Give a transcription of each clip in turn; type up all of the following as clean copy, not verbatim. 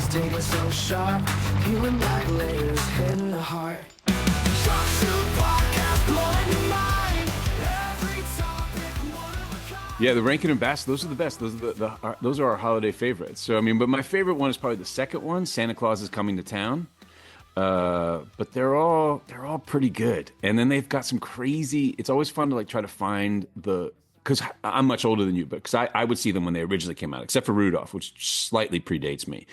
sting so sharp, peeling back layers, hitting the heart. Talk Shoot podcast, blowing your mind. Every topic, one of a kind. Yeah, the Rankin and Bass, those are the best. Those are those are our holiday favorites. So I mean, but my favorite one is probably the second one, Santa Claus is Coming to Town. But they're all pretty good. And then they've got some crazy. It's always fun to like try to find because I'm much older than you, but because I would see them when they originally came out, except for Rudolph, which slightly predates me.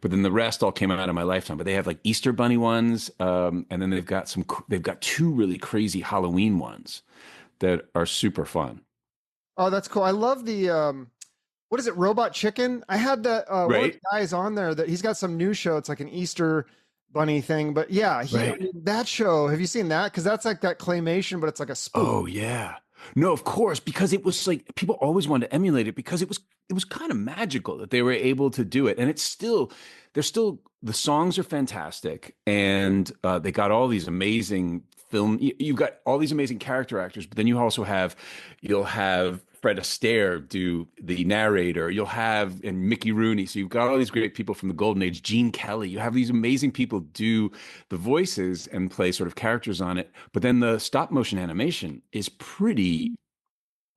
But then the rest all came out in my lifetime. But they have like Easter Bunny ones, and then they've got two really crazy Halloween ones that are super fun. Oh, that's cool. I love the what is it, Robot Chicken? I had that one of Right. the guys on there that he's got some new show. It's like an Easter bunny thing, but yeah, Right. that show. Have you seen that? Because that's like that claymation, but it's like a spoof. Oh yeah. No, of course, because it was like people always wanted to emulate it because it was kind of magical that they were able to do it. And the songs are fantastic, and they got all these amazing you've got all these amazing character actors, but then you'll have Fred Astaire do the narrator, and Mickey Rooney. So you've got all these great people from the golden age, Gene Kelly. You have these amazing people do the voices and play sort of characters on it. But then the stop motion animation is pretty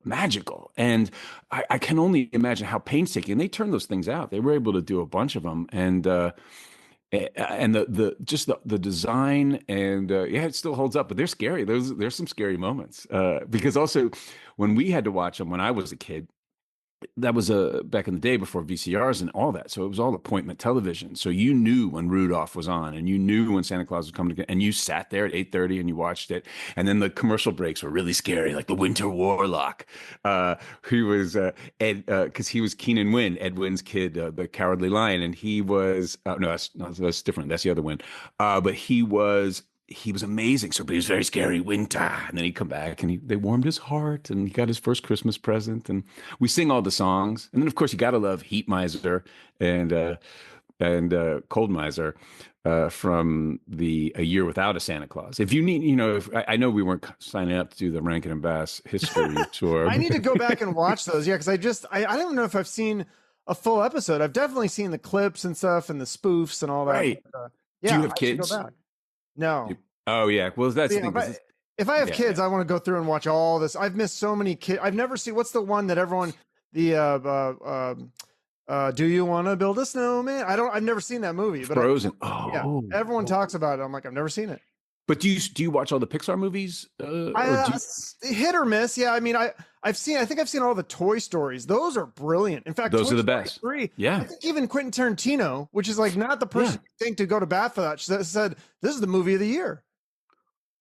magical. And I can only imagine how painstaking, and they turned those things out. They were able to do a bunch of them. And the design and yeah, it still holds up, but they're scary. There's some scary moments because also when we had to watch them when I was a kid, that was back in the day before VCRs and all that. So it was all appointment television. So you knew when Rudolph was on, and you knew when Santa Claus was coming to, and you sat there at 8:30 and you watched it. And then the commercial breaks were really scary, like the Winter Warlock, who was Ed, because he was Keenan Wynn, Ed Wynn's kid, the Cowardly Lion, and he was that's different. That's the other Wynn, but he was amazing. So, but he was very scary, winter. And then he'd come back and they warmed his heart and he got his first Christmas present. And we sing all the songs. And then, of course, you got to love Heat Miser and Cold Miser from A Year Without a Santa Claus. If you need, I know we weren't signing up to do the Rankin and Bass history tour. I need to go back and watch those. Yeah, because I don't know if I've seen a full episode. I've definitely seen the clips and stuff and the spoofs and all that. Right. Yeah, do you have I should kids? go back. No. Oh yeah. Well, that's the thing. If I have kids, I want to go through and watch all this. I've missed so many kids. I've never seen, what's the one that everyone, do you want to build a snowman? I've never seen that movie, but Frozen. everyone talks about it. I'm like, I've never seen it. But do you watch all the Pixar movies? Hit or miss. Yeah. I mean, I think I've seen all the Toy Stories. Those are brilliant. In fact, those Toy are the Story best. 3, Yeah. I think even Quentin Tarantino, which is like not the person you think to go to bat for that, said, this is the movie of the year.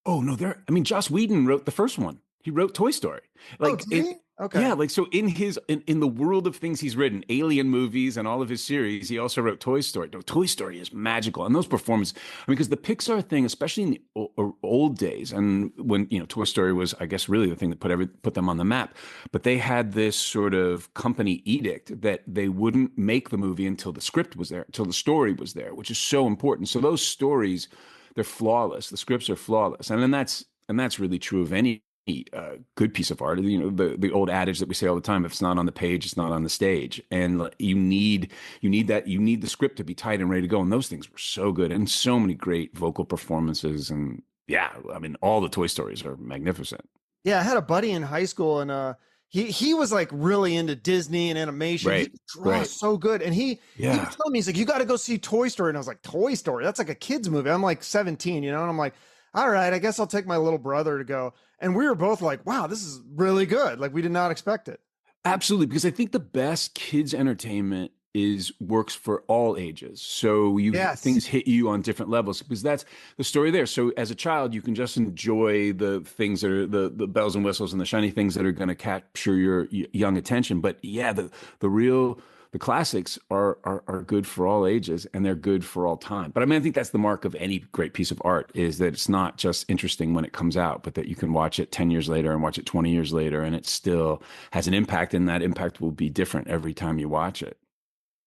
Oh no, Joss Whedon wrote the first one. He wrote Toy Story. Okay. Yeah, like so in the world of things he's written, Alien movies and all of his series, he also wrote Toy Story. No, Toy Story is magical, and those performances. because the Pixar thing, especially in the old days, and when Toy Story was, I guess, really the thing that put them on the map. But they had this sort of company edict that they wouldn't make the movie until the script was there, until the story was there, which is so important. So those stories, they're flawless. The scripts are flawless, and then that's really true of any good piece of art. The old adage that we say all the time: if it's not on the page, it's not on the stage. And you need the script to be tight and ready to go. And those things were so good, and so many great vocal performances. And yeah, I mean, all the Toy Stories are magnificent. Yeah, I had a buddy in high school, and he was like really into Disney and animation. Right, He could draw so good, and he was telling me, he's like, you got to go see Toy Story. And I was like, Toy Story? That's like a kid's movie. I'm like 17, and I'm like, all right, I guess I'll take my little brother to go. And we were both like, wow, this is really good. Like, we did not expect it. Absolutely, because I think the best kids entertainment works for all ages. So things hit you on different levels, because that's the story there. So as a child, you can just enjoy the things that are the bells and whistles and the shiny things that are going to capture your young attention. But yeah, the classics are good for all ages, and they're good for all time. But I mean, I think that's the mark of any great piece of art, is that it's not just interesting when it comes out, but that you can watch it 10 years later and watch it 20 years later, and it still has an impact, and that impact will be different every time you watch it.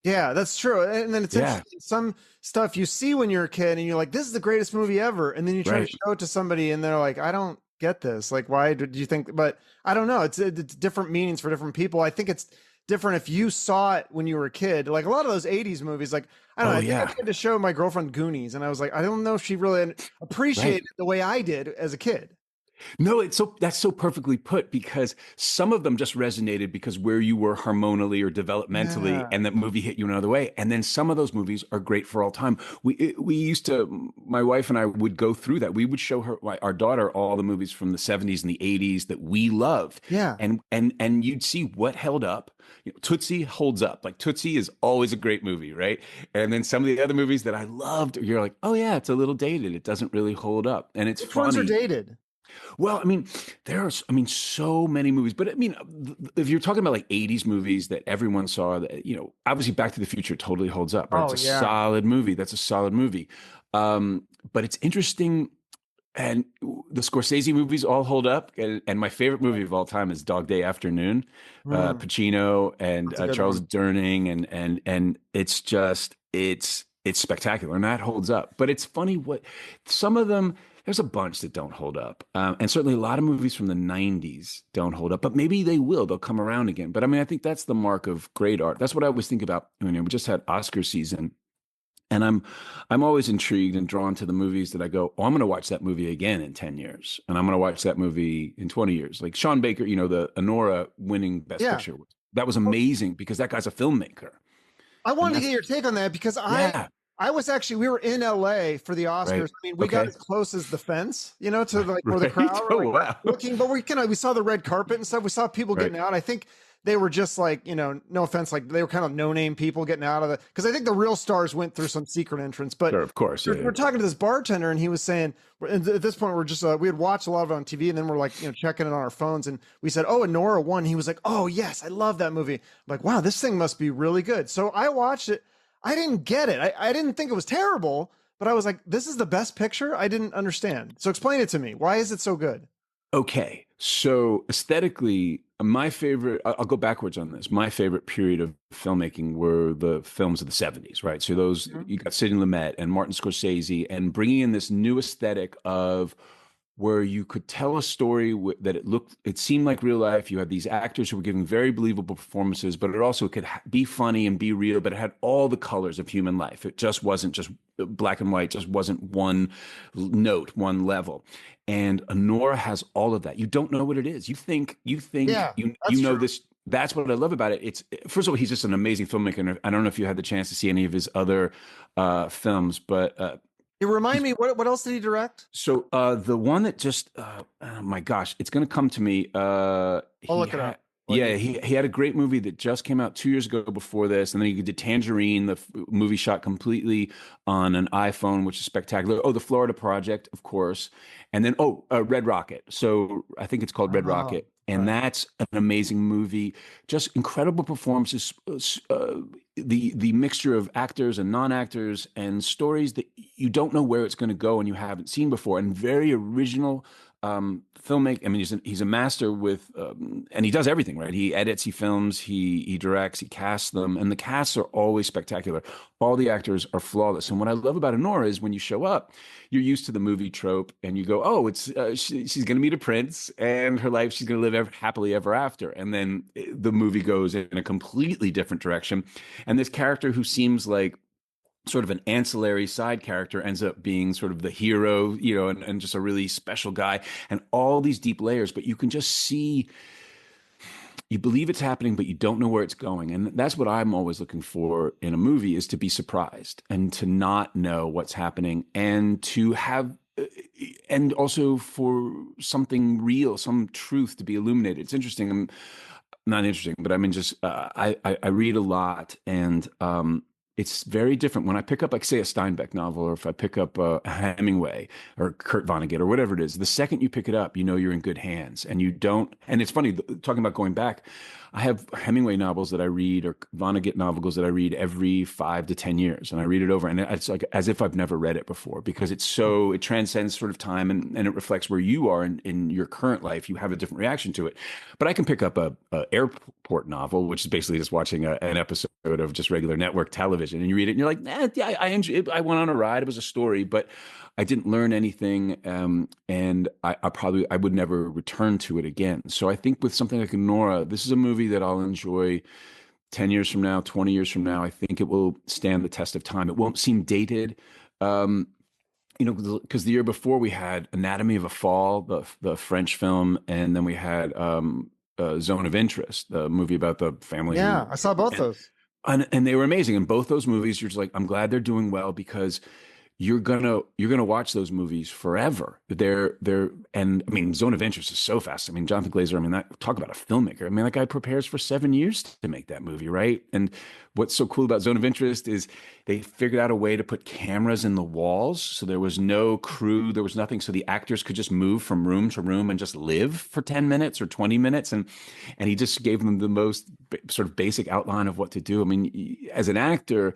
Yeah, that's true. And then it's interesting. Some stuff you see when you're a kid and you're like, this is the greatest movie ever. And then you try to show it to somebody and they're like, I don't get this. Like, why do you think? But I don't know. It's different meanings for different people. I think it's different if you saw it when you were a kid. Like a lot of those 80s movies, like I don't know, I think I tried to show my girlfriend Goonies, and I was like, I don't know if she really appreciated the way I did as a kid. No, that's so perfectly put, because some of them just resonated because where you were hormonally or developmentally, Yeah. and that movie hit you another way. And then some of those movies are great for all time. We used to, my wife and I would go through that. We would show her, our daughter, all the movies from the 70s and the 80s that we loved. Yeah. And you'd see what held up. You know, Tootsie holds up. Like Tootsie is always a great movie, right? And then some of the other movies that I loved, you're like, oh yeah, it's a little dated. It doesn't really hold up, and it's Which funny. ones are dated? Well, I mean, so many movies, but I mean, if you're talking about like 80s movies that everyone saw, that, you know, obviously Back to the Future totally holds up, right? It's a solid movie. That's a solid movie. But it's interesting. And the Scorsese movies all hold up. And my favorite movie of all time is Dog Day Afternoon, Pacino and Charles Durning. And it's just, it's spectacular, and that holds up. But it's funny what some of them, there's a bunch that don't hold up. And certainly a lot of movies from the 90s don't hold up, but maybe they will. They'll come around again. But I mean, I think that's the mark of great art. That's what I always think about. You know, we just had Oscar season, and I'm always intrigued and drawn to the movies that I go, oh, I'm going to watch that movie again in 10 years. And I'm going to watch that movie in 20 years. Like Sean Baker, you know, the Anora winning Best Picture. That was amazing because that guy's a filmmaker. I wanted to get your take on that because I was actually, we were in LA for the Oscars. Right. I mean, we got as close as the fence, you know, to like where the crowd were like, looking, but we saw the red carpet and stuff. We saw people getting out. I think they were just like, you know, no offense, like they were kind of no-name people getting out of it. Because I think the real stars went through some secret entrance. But of course, we're talking to this bartender, and he was saying, at this point, we're just, we had watched a lot of it on TV, and then we're like, you know, checking it on our phones. And we said, oh, Anora won. He was like, oh, yes, I love that movie. I'm like, wow, this thing must be really good. So I watched it. I didn't get it. I didn't think it was terrible, but I was like, this is the best picture? I didn't understand. So explain it to me. Why is it so good? Okay. So aesthetically, my favorite, I'll go backwards on this. My favorite period of filmmaking were the films of the 70s, right? So those, you got Sidney Lumet and Martin Scorsese, and bringing in this new aesthetic of where you could tell a story that it seemed like real life. You had these actors who were giving very believable performances, but it also could be funny and be real, but it had all the colors of human life. It just wasn't just black and white, just wasn't one note, one level. And Anora has all of that. You don't know what it is. You think you know this. That's what I love about it. It's, first of all, he's just an amazing filmmaker. And I don't know if you had the chance to see any of his other films, but you remind me, what else did he direct? So the one that just, oh my gosh, it's going to come to me. I'll look it up. Yeah, he had a great movie that just came out 2 years ago before this, and then he did Tangerine, the movie shot completely on an iPhone, which is spectacular. Oh, The Florida Project, of course, and then Red Rocket. So I think it's called Red Rocket, and that's an amazing movie. Just incredible performances, the mixture of actors and non-actors, and stories that you don't know where it's going to go and you haven't seen before, and very original filmmaking. I mean, he's a master with, and he does everything, right? He edits, he films, he directs, he casts them, and the casts are always spectacular. All the actors are flawless. And what I love about Anora is when you show up, you're used to the movie trope, and you go, oh, it's she's going to meet a prince, and her life, she's going to live happily ever after. And then the movie goes in a completely different direction, and this character who seems like sort of an ancillary side character ends up being sort of the hero, you know, and just a really special guy, and all these deep layers, but you can just see, you believe it's happening, but you don't know where it's going. And that's what I'm always looking for in a movie, is to be surprised and to not know what's happening, and to have, and also for something real, some truth to be illuminated. It's interesting. I'm not interesting, but I mean, just, I read a lot, and, it's very different when I pick up, like, say, a Steinbeck novel, or if I pick up a Hemingway or Kurt Vonnegut or whatever it is. The second you pick it up, you know you're in good hands, and you don't. And it's funny, talking about going back, I have Hemingway novels that I read, or Vonnegut novels that I read every 5 to 10 years, and I read it over, and it's like as if I've never read it before, because it transcends sort of time, and it reflects where you are in your current life. You have a different reaction to it. But I can pick up a airport novel, which is basically just watching an episode of just regular network television, and you read it, and you're like, yeah, I enjoyed it. I went on a ride. It was a story, but I didn't learn anything, and I would never return to it again. So I think with something like Anora, this is a movie that I'll enjoy 10 years from now, 20 years from now, I think it will stand the test of time. It won't seem dated. Um, because the year before we had Anatomy of a Fall, the French film, and then we had Zone of Interest, the movie about the family Yeah, I saw both and, those. and they were amazing. And both those movies, you're just like, I'm glad they're doing well because you're gonna watch those movies forever. They're and I mean, Zone of Interest is so fast. I mean, Jonathan Glazer. I mean, talk about a filmmaker. I mean, that guy prepares for 7 years to make that movie, right? And what's so cool about Zone of Interest is they figured out a way to put cameras in the walls, so there was no crew, there was nothing, so the actors could just move from room to room and just live for 10 minutes or 20 minutes, and he just gave them the most sort of basic outline of what to do. I mean, as an actor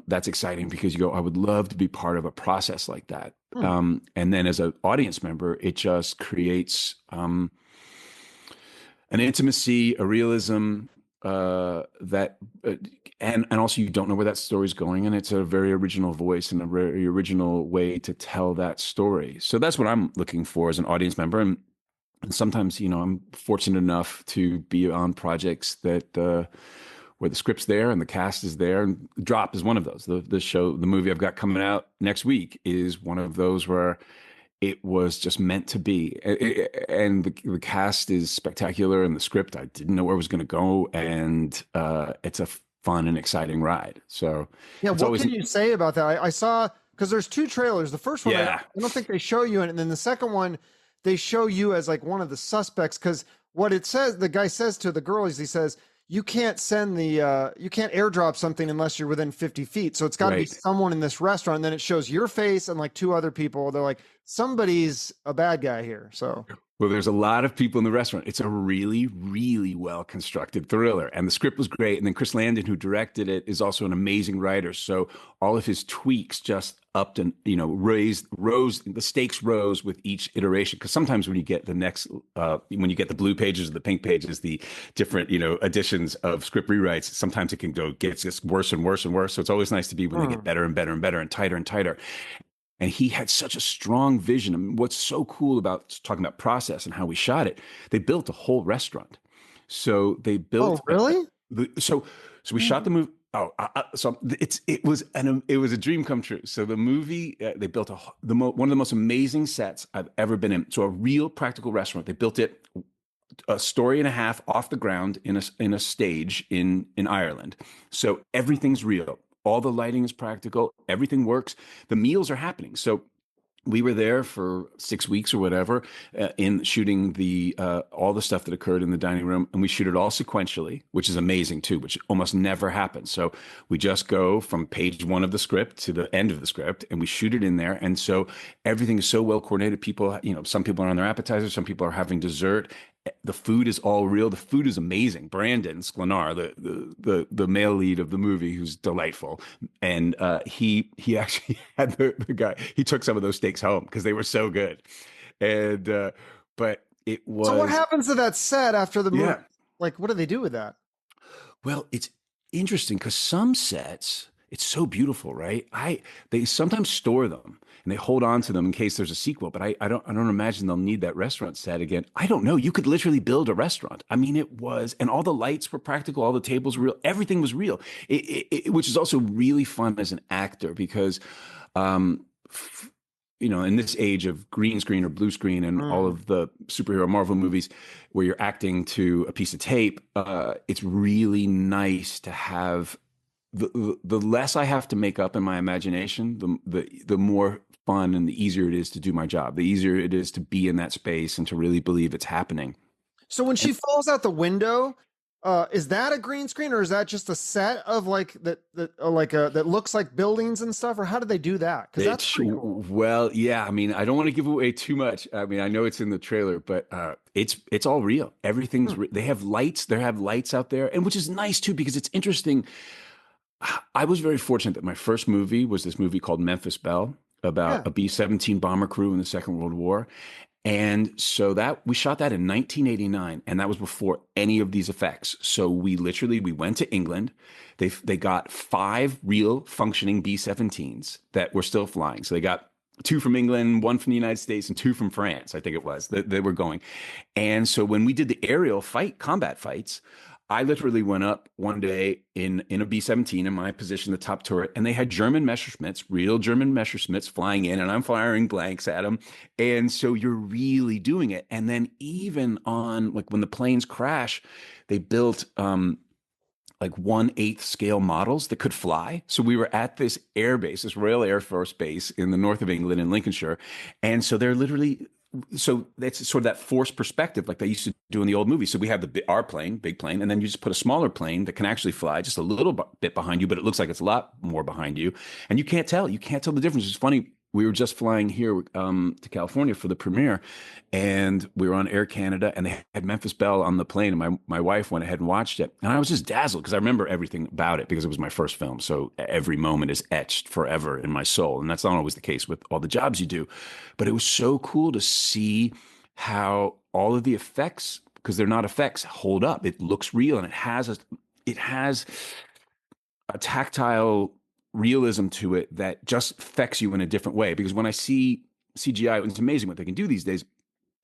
that's exciting because you go, I would love to be part of a process like that. And then as an audience member, it just creates an intimacy, a realism that, and also you don't know where that story's going, and it's a very original voice and a very original way to tell that story. So that's what I'm looking for as an audience member. And sometimes, I'm fortunate enough to be on projects that where the script's there and the cast is there. And Drop is one of those. The movie I've got coming out next week is one of those where it was just meant to be. And the cast is spectacular, and the script, I didn't know where it was going to go. And it's a fun and exciting ride. So yeah, what can you say about that? I saw, because there's two trailers. The first one, Yeah. I don't think they show you, and then the second one, they show you as like one of the suspects. Because what it says, the guy says to the girl is, he says, you can't send you can't airdrop something unless you're within 50 feet. So it's got to be Right. someone in this restaurant. And then it shows your face and like two other people. They're like, somebody's a bad guy here. So Well, there's a lot of people in the restaurant. It's a really, really well constructed thriller. And the script was great. And then Chris Landon, who directed it, is also an amazing writer. So all of his tweaks just upped and, the stakes rose with each iteration. Because sometimes when you get when you get the blue pages or the pink pages, the different, additions of script rewrites, sometimes it gets just worse and worse and worse. So it's always nice to be when they get better and better and better and tighter and tighter. And he had such a strong vision. I mean, what's so cool about talking about process and how we shot it, they built a whole restaurant. So they built. Oh, really? So we shot the movie. So it was a dream come true. So the movie, they built one of the most amazing sets I've ever been in. So a real practical restaurant. They built it a story and a half off the ground in a stage in Ireland. So everything's real. All the lighting is practical. Everything works. The meals are happening. So we were there for 6 weeks or whatever in shooting all the stuff that occurred in the dining room, and we shoot it all sequentially, which is amazing too, which almost never happens. So we just go from page one of the script to the end of the script, and we shoot it in there. And so everything is so well coordinated. People, some people are on their appetizers, some people are having dessert. The food is all real. The food is amazing. Brandon Sklenar, the male lead of the movie, who's delightful, and he actually had the guy. He took some of those steaks home because they were so good, and but it was. So what happens to that set after the movie? Yeah. Like, what do they do with that? Well, it's interesting because some sets, it's so beautiful, right? They sometimes store them and they hold on to them in case there's a sequel, but I don't imagine they'll need that restaurant set again. I don't know. You could literally build a restaurant. I mean, it was, and all the lights were practical, all the tables were real, everything was real. Which is also really fun as an actor because in this age of green screen or blue screen and all of the superhero Marvel movies where you're acting to a piece of tape, it's really nice to have the less I have to make up in my imagination, the more fun and the easier it is to do my job. The easier it is to be in that space and to really believe it's happening. So when she falls out the window, is that a green screen or is that just a set of like that looks like buildings and stuff? Or how do they do that? Because that's pretty cool. Well, yeah. I mean, I don't want to give away too much. I mean, I know it's in the trailer, but it's all real. Everything's they have lights. They have lights out there, and which is nice too because it's interesting. I was very fortunate that my first movie was this movie called Memphis Belle about a B-17 bomber crew in the Second World War. And so we shot that in 1989, and that was before any of these effects. So we went to England. They got 5 real functioning B-17s that were still flying. So they got 2 from England, 1 from the United States, and 2 from France, I think it was, that they were going. And so when we did the aerial combat fights, I literally went up one day in a B-17 in my position, the top turret, and they had German Messerschmitts, real German Messerschmitts flying in, and I'm firing blanks at them. And so you're really doing it. And then even on like when the planes crash, they built like 1/8 scale models that could fly. So we were at this air base, this Royal Air Force base in the north of England in Lincolnshire. And so they're literally, so that's sort of that forced perspective like they used to do in the old movies. So we have our plane, big plane, and then you just put a smaller plane that can actually fly just a little bit behind you, but it looks like it's a lot more behind you. And you can't tell. You can't tell the difference. It's funny. We were just flying here to California for the premiere, and we were on Air Canada, and they had Memphis Belle on the plane, and my wife went ahead and watched it, and I was just dazzled because I remember everything about it because it was my first film, so every moment is etched forever in my soul, and that's not always the case with all the jobs you do, but it was so cool to see how all of the effects, because they're not effects, hold up. It looks real, and it has a tactile realism to it that just affects you in a different way. Because when I see CGI, it's amazing what they can do these days.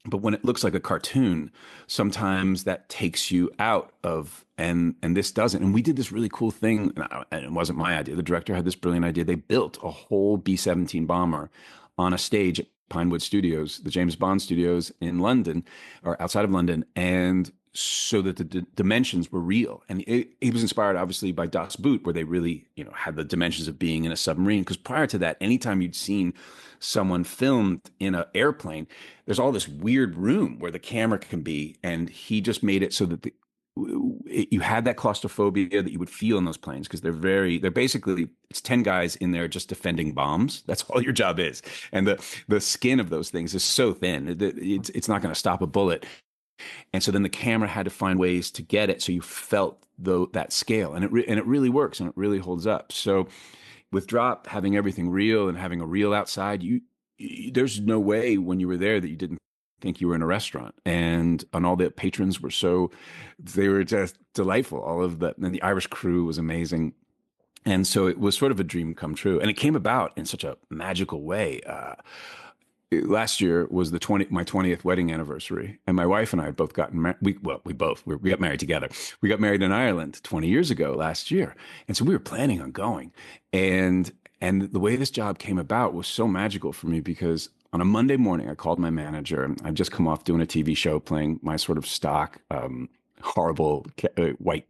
But when it looks like a cartoon, sometimes that takes you out of, and this doesn't. And we did this really cool thing, and it wasn't my idea. The director had this brilliant idea. They built a whole B-17 bomber on a stage at Pinewood Studios, the James Bond studios in London, or outside of London, and so that the dimensions were real. And he was inspired, obviously, by Das Boot, where they really, had the dimensions of being in a submarine. Because prior to that, anytime you'd seen someone filmed in an airplane, there's all this weird room where the camera can be, and he just made it so that you had that claustrophobia that you would feel in those planes, because they're basically, it's 10 guys in there just defending bombs. That's all your job is. And the skin of those things is so thin, it's not going to stop a bullet. And so then the camera had to find ways to get it so you felt that scale, and it really works, and it really holds up. So with Drop having everything real and having a real outside, there's no way when you were there that you didn't think you were in a restaurant. And all the patrons they were just delightful. All of that, and the Irish crew was amazing. And so it was sort of a dream come true, and it came about in such a magical way. Last year was my 20th wedding anniversary, and my wife and I had both gotten married. We got married together. We got married in Ireland 20 years ago last year, and so we were planning on going. And the way this job came about was so magical for me, because on a Monday morning I called my manager. I'd just come off doing a TV show playing my sort of stock horrible white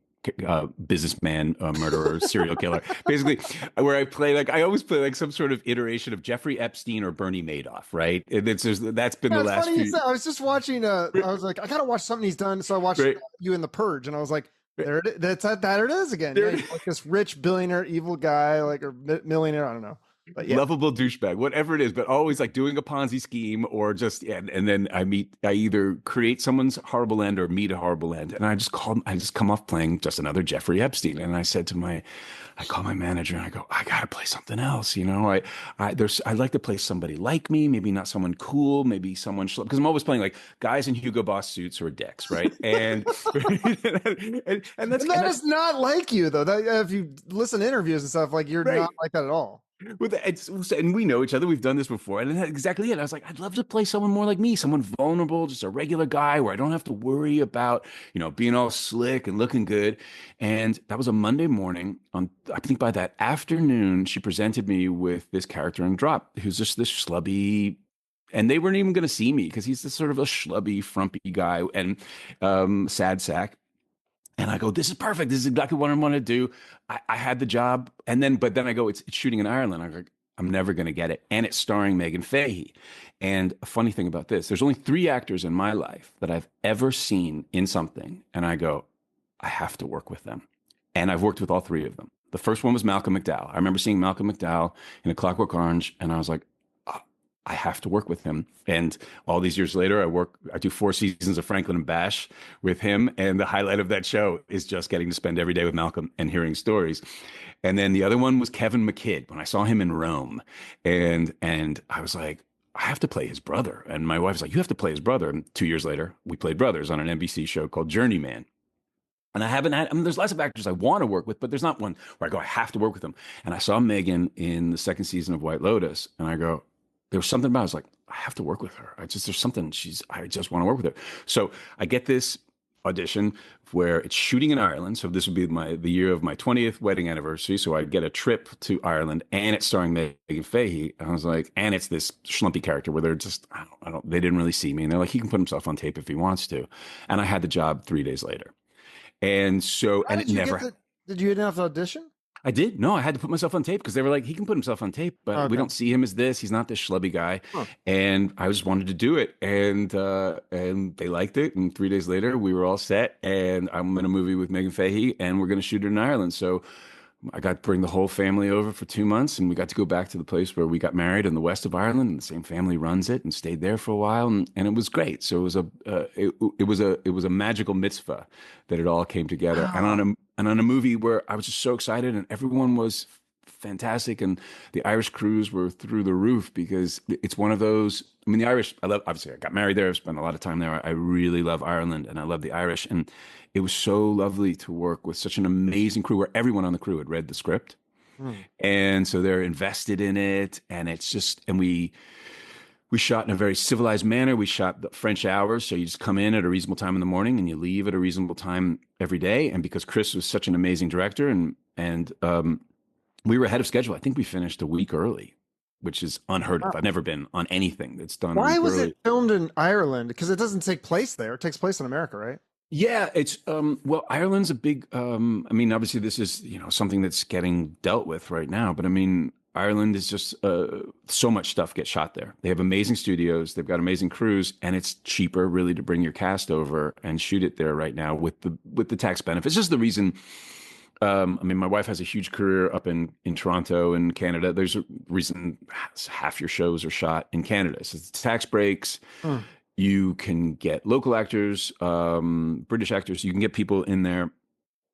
businessman, murderer, serial killer, basically, where I always play like some sort of iteration of Jeffrey Epstein or Bernie Madoff, right? That's been the last few. I was just watching. I was like, I gotta watch something he's done, so I watched you in The Purge, and I was like, there it is. That it is again. Yeah, like this rich billionaire, evil guy, like, or millionaire. I don't know. But yeah. Lovable douchebag, whatever it is, but always like doing a Ponzi scheme, or just, and then I either create someone's horrible end or meet a horrible end. And I just come off playing just another Jeffrey Epstein. And I call my manager and I go, I gotta play something else. I'd like to play somebody like me, maybe not someone cool, maybe someone, because I'm always playing like guys in Hugo Boss suits or dicks, right? And that is not like you though. If you listen to interviews and stuff, like you're not like that at all. And we know each other. We've done this before, and that's exactly it. I was like, I'd love to play someone more like me, someone vulnerable, just a regular guy where I don't have to worry about, being all slick and looking good. And that was a Monday morning. I think by that afternoon, she presented me with this character in Drop, who's just this schlubby. And they weren't even going to see me because he's this sort of a schlubby, frumpy guy and sad sack. And I go, this is perfect. This is exactly what I want to do. I had the job. But then I go, it's shooting in Ireland. I go, I'm never going to get it. And it's starring Megan Fahey. And a funny thing about this, there's only 3 actors in my life that I've ever seen in something. And I go, I have to work with them. And I've worked with all 3 of them. The first one was Malcolm McDowell. I remember seeing Malcolm McDowell in A Clockwork Orange. And I was like, I have to work with him. And all these years later, I do 4 seasons of Franklin and Bash with him. And the highlight of that show is just getting to spend every day with Malcolm and hearing stories. And then the other one was Kevin McKidd, when I saw him in Rome. And I was like, I have to play his brother. And my wife was like, you have to play his brother. And 2 years later, we played brothers on an NBC show called Journeyman. And there's lots of actors I want to work with, but there's not one where I go, I have to work with them. And I saw Megan in the 2nd season of White Lotus. And I go, there was something about it. I was like, I have to work with her. There's something I just want to work with her. So I get this audition where it's shooting in Ireland. So this would be the year of my 20th wedding anniversary. So I'd get a trip to Ireland, and it's starring Megan Fahey. I was like, and it's this schlumpy character where they're just, they didn't really see me. And they're like, he can put himself on tape if he wants to. And I had the job 3 days later. And so, How and did it you never, did you have to audition? I did. No, I had to put myself on tape because they were like, he can put himself on tape, but Okay. we don't see him as this. He's not this schlubby guy. Huh. And I just wanted to do it. And they liked it. And 3 days later, we were all set. And I'm in a movie with Megan Fahey, and we're going to shoot it in Ireland. So I got to bring the whole family over for 2 months, and we got to go back to the place where we got married in the west of Ireland, and the same family runs it, and stayed there for a while, and it was great. So it was a magical mitzvah that it all came together, Wow. and on a movie where I was just so excited, and everyone was fantastic, and the Irish crews were through the roof because it's one of those. I mean, the Irish. I love. Obviously, I got married there. I've spent a lot of time there. I really love Ireland, and I love the Irish, and it was so lovely to work with such an amazing crew where everyone on the crew had read the script. Hmm. And so they're invested in it. And it's just, and we shot in a very civilized manner. We shot the French hours. So you just come in at a reasonable time in the morning and you leave at a reasonable time every day. And because Chris was such an amazing director and we were ahead of schedule, I think we finished a week early, which is unheard of. I've never been on anything that's done a Why week was early. it filmed in Ireland? Because it doesn't take place there. It takes place in America, right? Yeah, it's well, Ireland's a big I mean, obviously this is, something that's getting dealt with right now, but I mean, Ireland is just so much stuff gets shot there. They have amazing studios, they've got amazing crews, and it's cheaper really to bring your cast over and shoot it there right now with the tax benefits. This is the reason I mean, my wife has a huge career up in Toronto and Canada. There's a reason half your shows are shot in Canada. So it's tax breaks. Hmm. You can get local actors, British actors. You can get people in there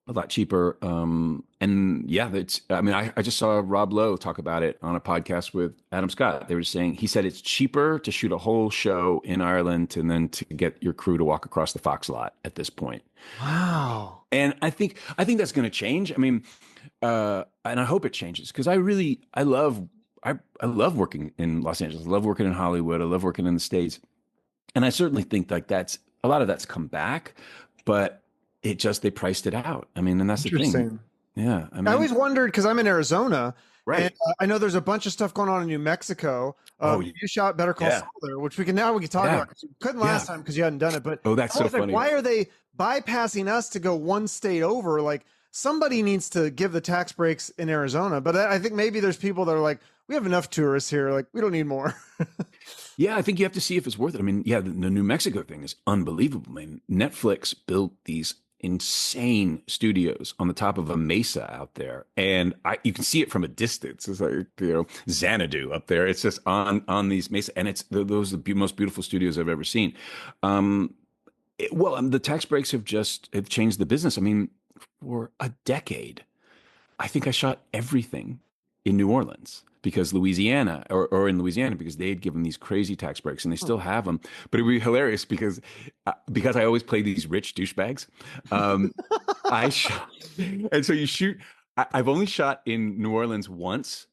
a lot cheaper. And yeah, I mean, I just saw Rob Lowe talk about it on a podcast with Adam Scott. They were saying, he said it's cheaper to shoot a whole show in Ireland and then to get your crew to walk across the Fox lot at this point. Wow. And I think that's going to change. I mean, and I hope it changes because I love working in Los Angeles. I love working in Hollywood. I love working in the States. And I certainly think like a lot of that's come back, but they priced it out. I mean, and that's the thing. Interesting. Yeah. I mean, I always wondered because I'm in Arizona, right. and I know there's a bunch of stuff going on in New Mexico. You shot Better Call Yeah. Saul there, which we can talk Yeah. about. 'Cause you couldn't last time because you hadn't done it. But Oh, that's I so was like, funny. why are they bypassing us to go one state over? Like somebody needs to give the tax breaks in Arizona. But I think maybe there's people that are like, we have enough tourists here. Like we don't need more. Yeah, I think you have to see if it's worth it. I mean, yeah, the New Mexico thing is unbelievable. I mean, Netflix built these insane studios on the top of a mesa out there, and you can see it from a distance. It's like Xanadu up there. It's just on these mesa, and those are the most beautiful studios I've ever seen. The tax breaks have changed the business. I mean, for a decade, I think I shot everything in New Orleans because Louisiana or in Louisiana because they had given these crazy tax breaks and they still have them. But it'd be hilarious because I always play these rich douchebags. I shot, and so you shoot. I've only shot in New Orleans once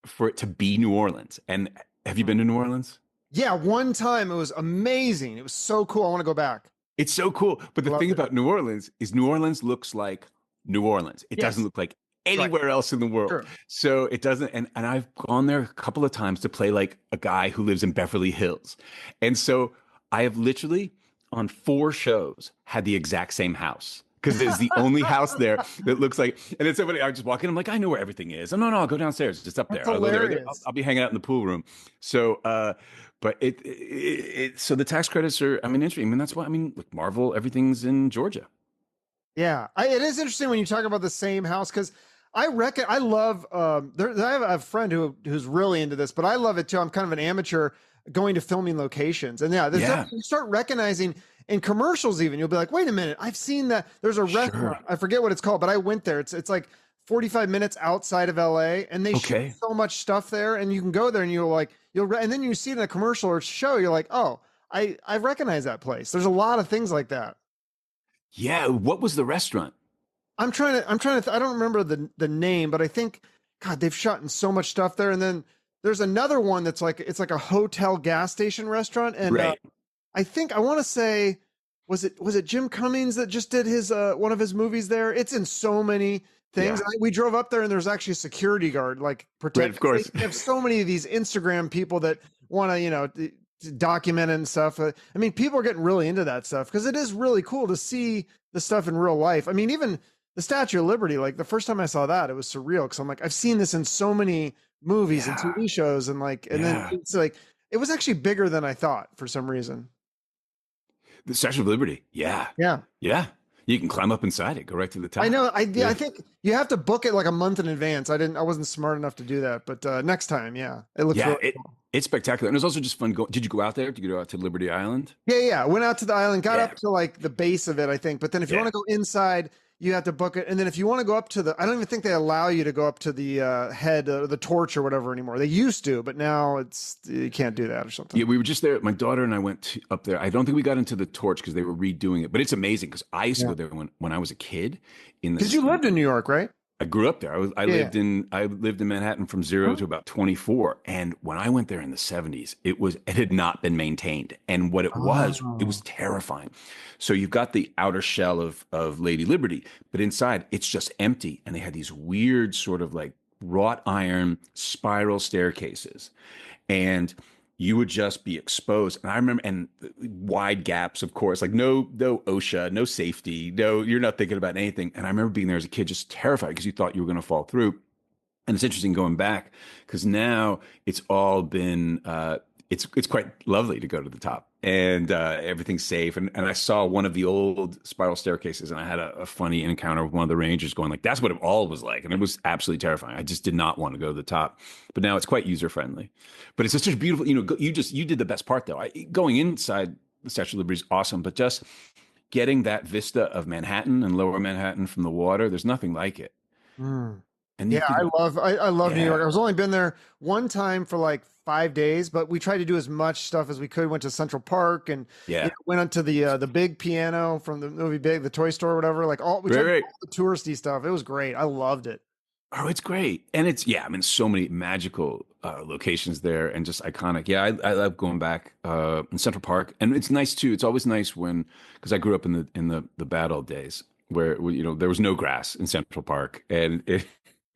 for it to be New Orleans. And have you been to New Orleans? Yeah, one time it was amazing. It was so cool. I want to go back. It's so cool. But the Love thing it. about New Orleans is New Orleans looks like New Orleans. It Yes. doesn't look like anywhere else in the world. Sure. So it doesn't. And I've gone there a couple of times to play like a guy who lives in Beverly Hills. And so I have literally on 4 shows had the exact same house. Because it's the only house there that looks like, and then somebody, I just walk in, I'm like, I know where everything is. Oh, no, I'll go downstairs. It's up That's there. I'll go there. hilarious. I'll be hanging out in the pool room. So, but so the tax credits are, I mean, interesting. I mean, that's why, I mean, like Marvel, everything's in Georgia. Yeah, it is interesting when you talk about the same house because I reckon I love. I have a friend who's really into this, but I love it too. I'm kind of an amateur going to filming locations, and yeah, you start recognizing in commercials. Even you'll be like, wait a minute, I've seen that. There's a restaurant. I forget what it's called, but I went there. It's like 45 minutes outside of LA, and they shoot so much stuff there, and you can go there and and then you see it in a commercial or show. You're like, oh, I recognize that place. There's a lot of things like that. Yeah. What was the restaurant? I'm trying to I don't remember the name, but I think, God, they've shot in so much stuff there. And then there's another one that's like, it's like a hotel gas station restaurant. And Right. I think I want to say, was it Jim Cummings that just did his one of his movies there? It's in so many things. Yeah. We drove up there and there's actually a security guard like Right, protect. of course. They have so many of these Instagram people that want to, to document it and stuff. I mean, people are getting really into that stuff because it is really cool to see the stuff in real life. I mean, even the Statue of Liberty, like the first time I saw that, it was surreal because I'm like, I've seen this in so many movies and TV shows, and then it's like it was actually bigger than I thought for some reason. The Statue of Liberty. Yeah. Yeah. Yeah. You can climb up inside it, go right to the top. I know. I think you have to book it like a month in advance. I wasn't smart enough to do that, but next time, yeah, it looks really cool. It's spectacular. And it was also just fun. Did you go out there? Did you go out to Liberty Island? Yeah. Went out to the island, got up to like the base of it, I think. But then if you want to go inside, you have to book it. And then if you want to go up to I don't even think they allow you to go up to the head, the torch or whatever anymore. They used to, but now you can't do that or something. Yeah, we were just there. My daughter and I went up there. I don't think we got into the torch because they were redoing it, but it's amazing because I used to go there when I was a kid. Because you lived in New York, right? I grew up there. I lived in Manhattan from 0 to about 24. And when I went there in the 70s, it had not been maintained. And what it was terrifying. So you've got the outer shell of Lady Liberty, but inside it's just empty. And they had these weird sort of like wrought iron spiral staircases. And you would just be exposed. And I remember, and wide gaps, of course, like no OSHA, no safety, you're not thinking about anything. And I remember being there as a kid, just terrified because you thought you were going to fall through. And it's interesting going back because now it's all been, it's quite lovely to go to the top and everything's safe. And I saw one of the old spiral staircases and I had a funny encounter with one of the rangers going like, that's what it all was like. And it was absolutely terrifying. I just did not want to go to the top, but now it's quite user friendly. But it's such a beautiful, you did the best part though. Going inside the Statue of Liberty is awesome, but just getting that vista of Manhattan and lower Manhattan from the water, there's nothing like it. And I love New York. I was only been there one time for like 5 days, but we tried to do as much stuff as we could. Went to Central Park and went onto the big piano from the movie Big, the toy store or whatever. Like all the touristy stuff. It was great. I loved it. Oh, it's great. And it's, so many magical locations there and just iconic. Yeah, I love going back in Central Park. And it's nice too. It's always nice because I grew up in the bad old days where, there was no grass in Central Park and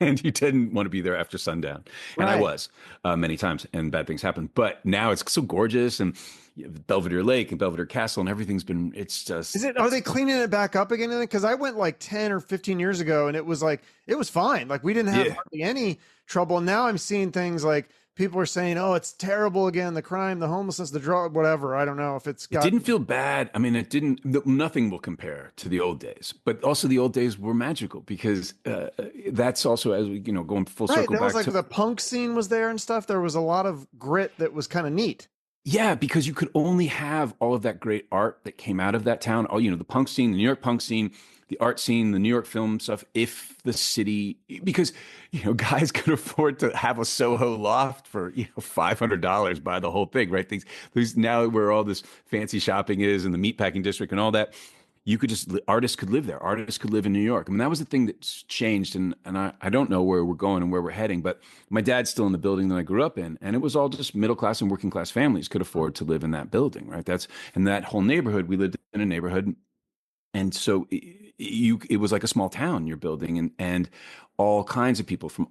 and you didn't want to be there after sundown. And I was many times and bad things happened. But now it's so gorgeous and Belvedere Lake and Belvedere Castle and everything's been, it's just. Are they cleaning it back up again? Because I went like 10 or 15 years ago and it was fine. Like we didn't have hardly any trouble. And now I'm seeing things like people are saying, oh, it's terrible again. The crime, the homelessness, the drug, whatever. I don't know if it didn't feel bad. I mean, nothing will compare to the old days, but also the old days were magical because that's also, as we, going full circle. That was like the punk scene was there and stuff. There was a lot of grit that was kind of neat. Yeah, because you could only have all of that great art that came out of that town. Oh, the punk scene, the New York punk scene, the art scene, the New York film stuff. If the city, because guys could afford to have a Soho loft for $500, buy the whole thing, right? There's now where all this fancy shopping is and the meatpacking district and all that. You could artists could live there. Artists could live in New York. I mean, that was the thing that's changed. And I don't know where we're going and where we're heading, but my dad's still in the building that I grew up in. And it was all just middle class and working class families could afford to live in that building, right? And that whole neighborhood, we lived in a neighborhood. And so it was like a small town you're building and all kinds of people from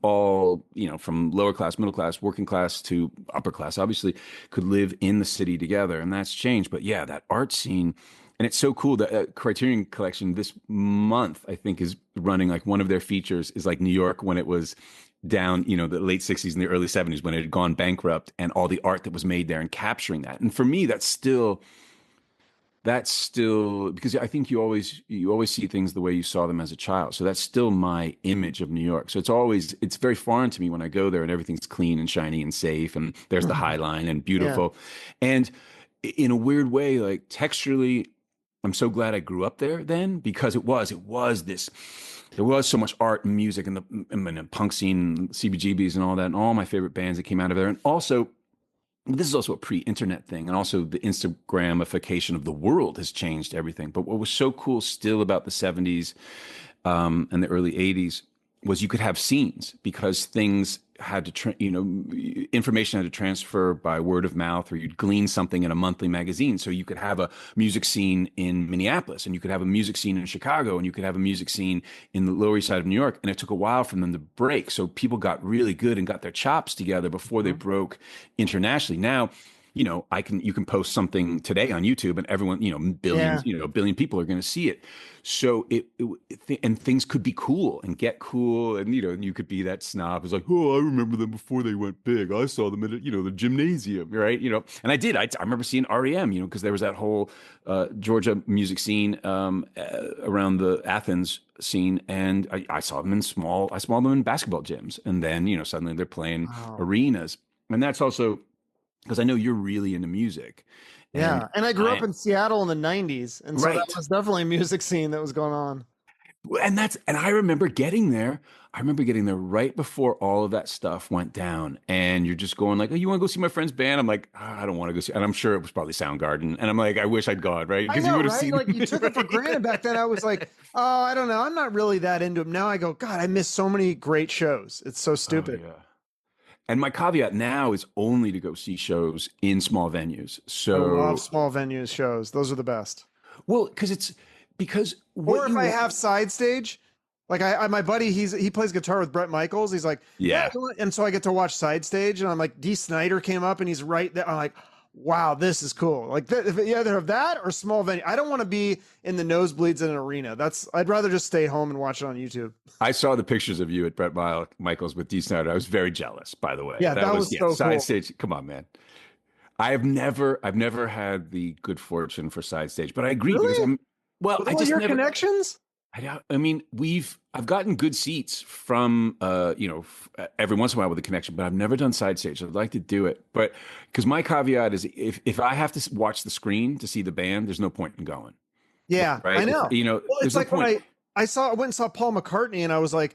from lower class, middle class, working class to upper class, obviously could live in the city together. And that's changed. But yeah, that art scene. And it's so cool that Criterion Collection this month, I think, is running like one of their features is like New York when it was down, the late 60s and the early 70s when it had gone bankrupt and all the art that was made there and capturing that. And for me, that's still because I think you always see things the way you saw them as a child. So that's still my image of New York. So it's very foreign to me when I go there and everything's clean and shiny and safe. And there's the High Line and beautiful. Yeah. And in a weird way, like texturally, I'm so glad I grew up there then because it was this, there was so much art and music and the punk scene, CBGBs and all that, and all my favorite bands that came out of there. And also, this is also a pre-internet thing. And also the Instagramification of the world has changed everything. But what was so cool still about the 70s and the early 80s was you could have scenes because things had to, information had to transfer by word of mouth, or you'd glean something in a monthly magazine. So you could have a music scene in Minneapolis, and you could have a music scene in Chicago, and you could have a music scene in the Lower East Side of New York. And it took a while for them to break. So people got really good and got their chops together before they broke internationally. Now, you can post something today on YouTube and everyone, billions, a billion people are going to see it. So and things could be cool and get cool. And, you could be that snob. It's like, oh, I remember them before they went big. I saw them at, the gymnasium, right? And I did. I remember seeing REM, because there was that whole Georgia music scene around the Athens scene. And I saw them I saw them in basketball gyms. And then, suddenly they're playing arenas. And that's also, because I know you're really into music. Yeah. And I grew up in Seattle in the 90s. And so that was definitely a music scene that was going on. And I remember getting there. I remember getting there right before all of that stuff went down. And you're just going like, oh, you want to go see my friend's band? I'm like, oh, I don't want to go see. And I'm sure it was probably Soundgarden. And I'm like, I wish I'd gone, right? Because you would have seen. Like, you took it for granted back then. I was like, oh, I don't know. I'm not really that into them. Now I go, God, I missed so many great shows. It's so stupid. Oh, yeah. And my caveat now is only to go see shows in small venues. So I love small venues shows. Those are the best. Well, because or if I have side stage, like my buddy, he plays guitar with Bret Michaels. He's like, yeah. And so I get to watch side stage, and I'm like, Dee Snider came up and he's right there. I'm like, wow, this is cool. Like if you either have that or small venue. I don't want to be in the nosebleeds in an arena. I'd rather just stay home and watch it on YouTube. I saw the pictures of you at Bret Michaels with Dee Snider. I was very jealous, by the way. Yeah, that was so side cool. Stage. Come on, man. I've never had the good fortune for side stage, but I agree really? Because I just your connections. I mean, I've gotten good seats from, every once in a while with a connection, but I've never done side stage. I'd like to do it, but because my caveat is if I have to watch the screen to see the band, there's no point in going. Yeah, right. I know. Well, it's like when I went and saw Paul McCartney, and I was like,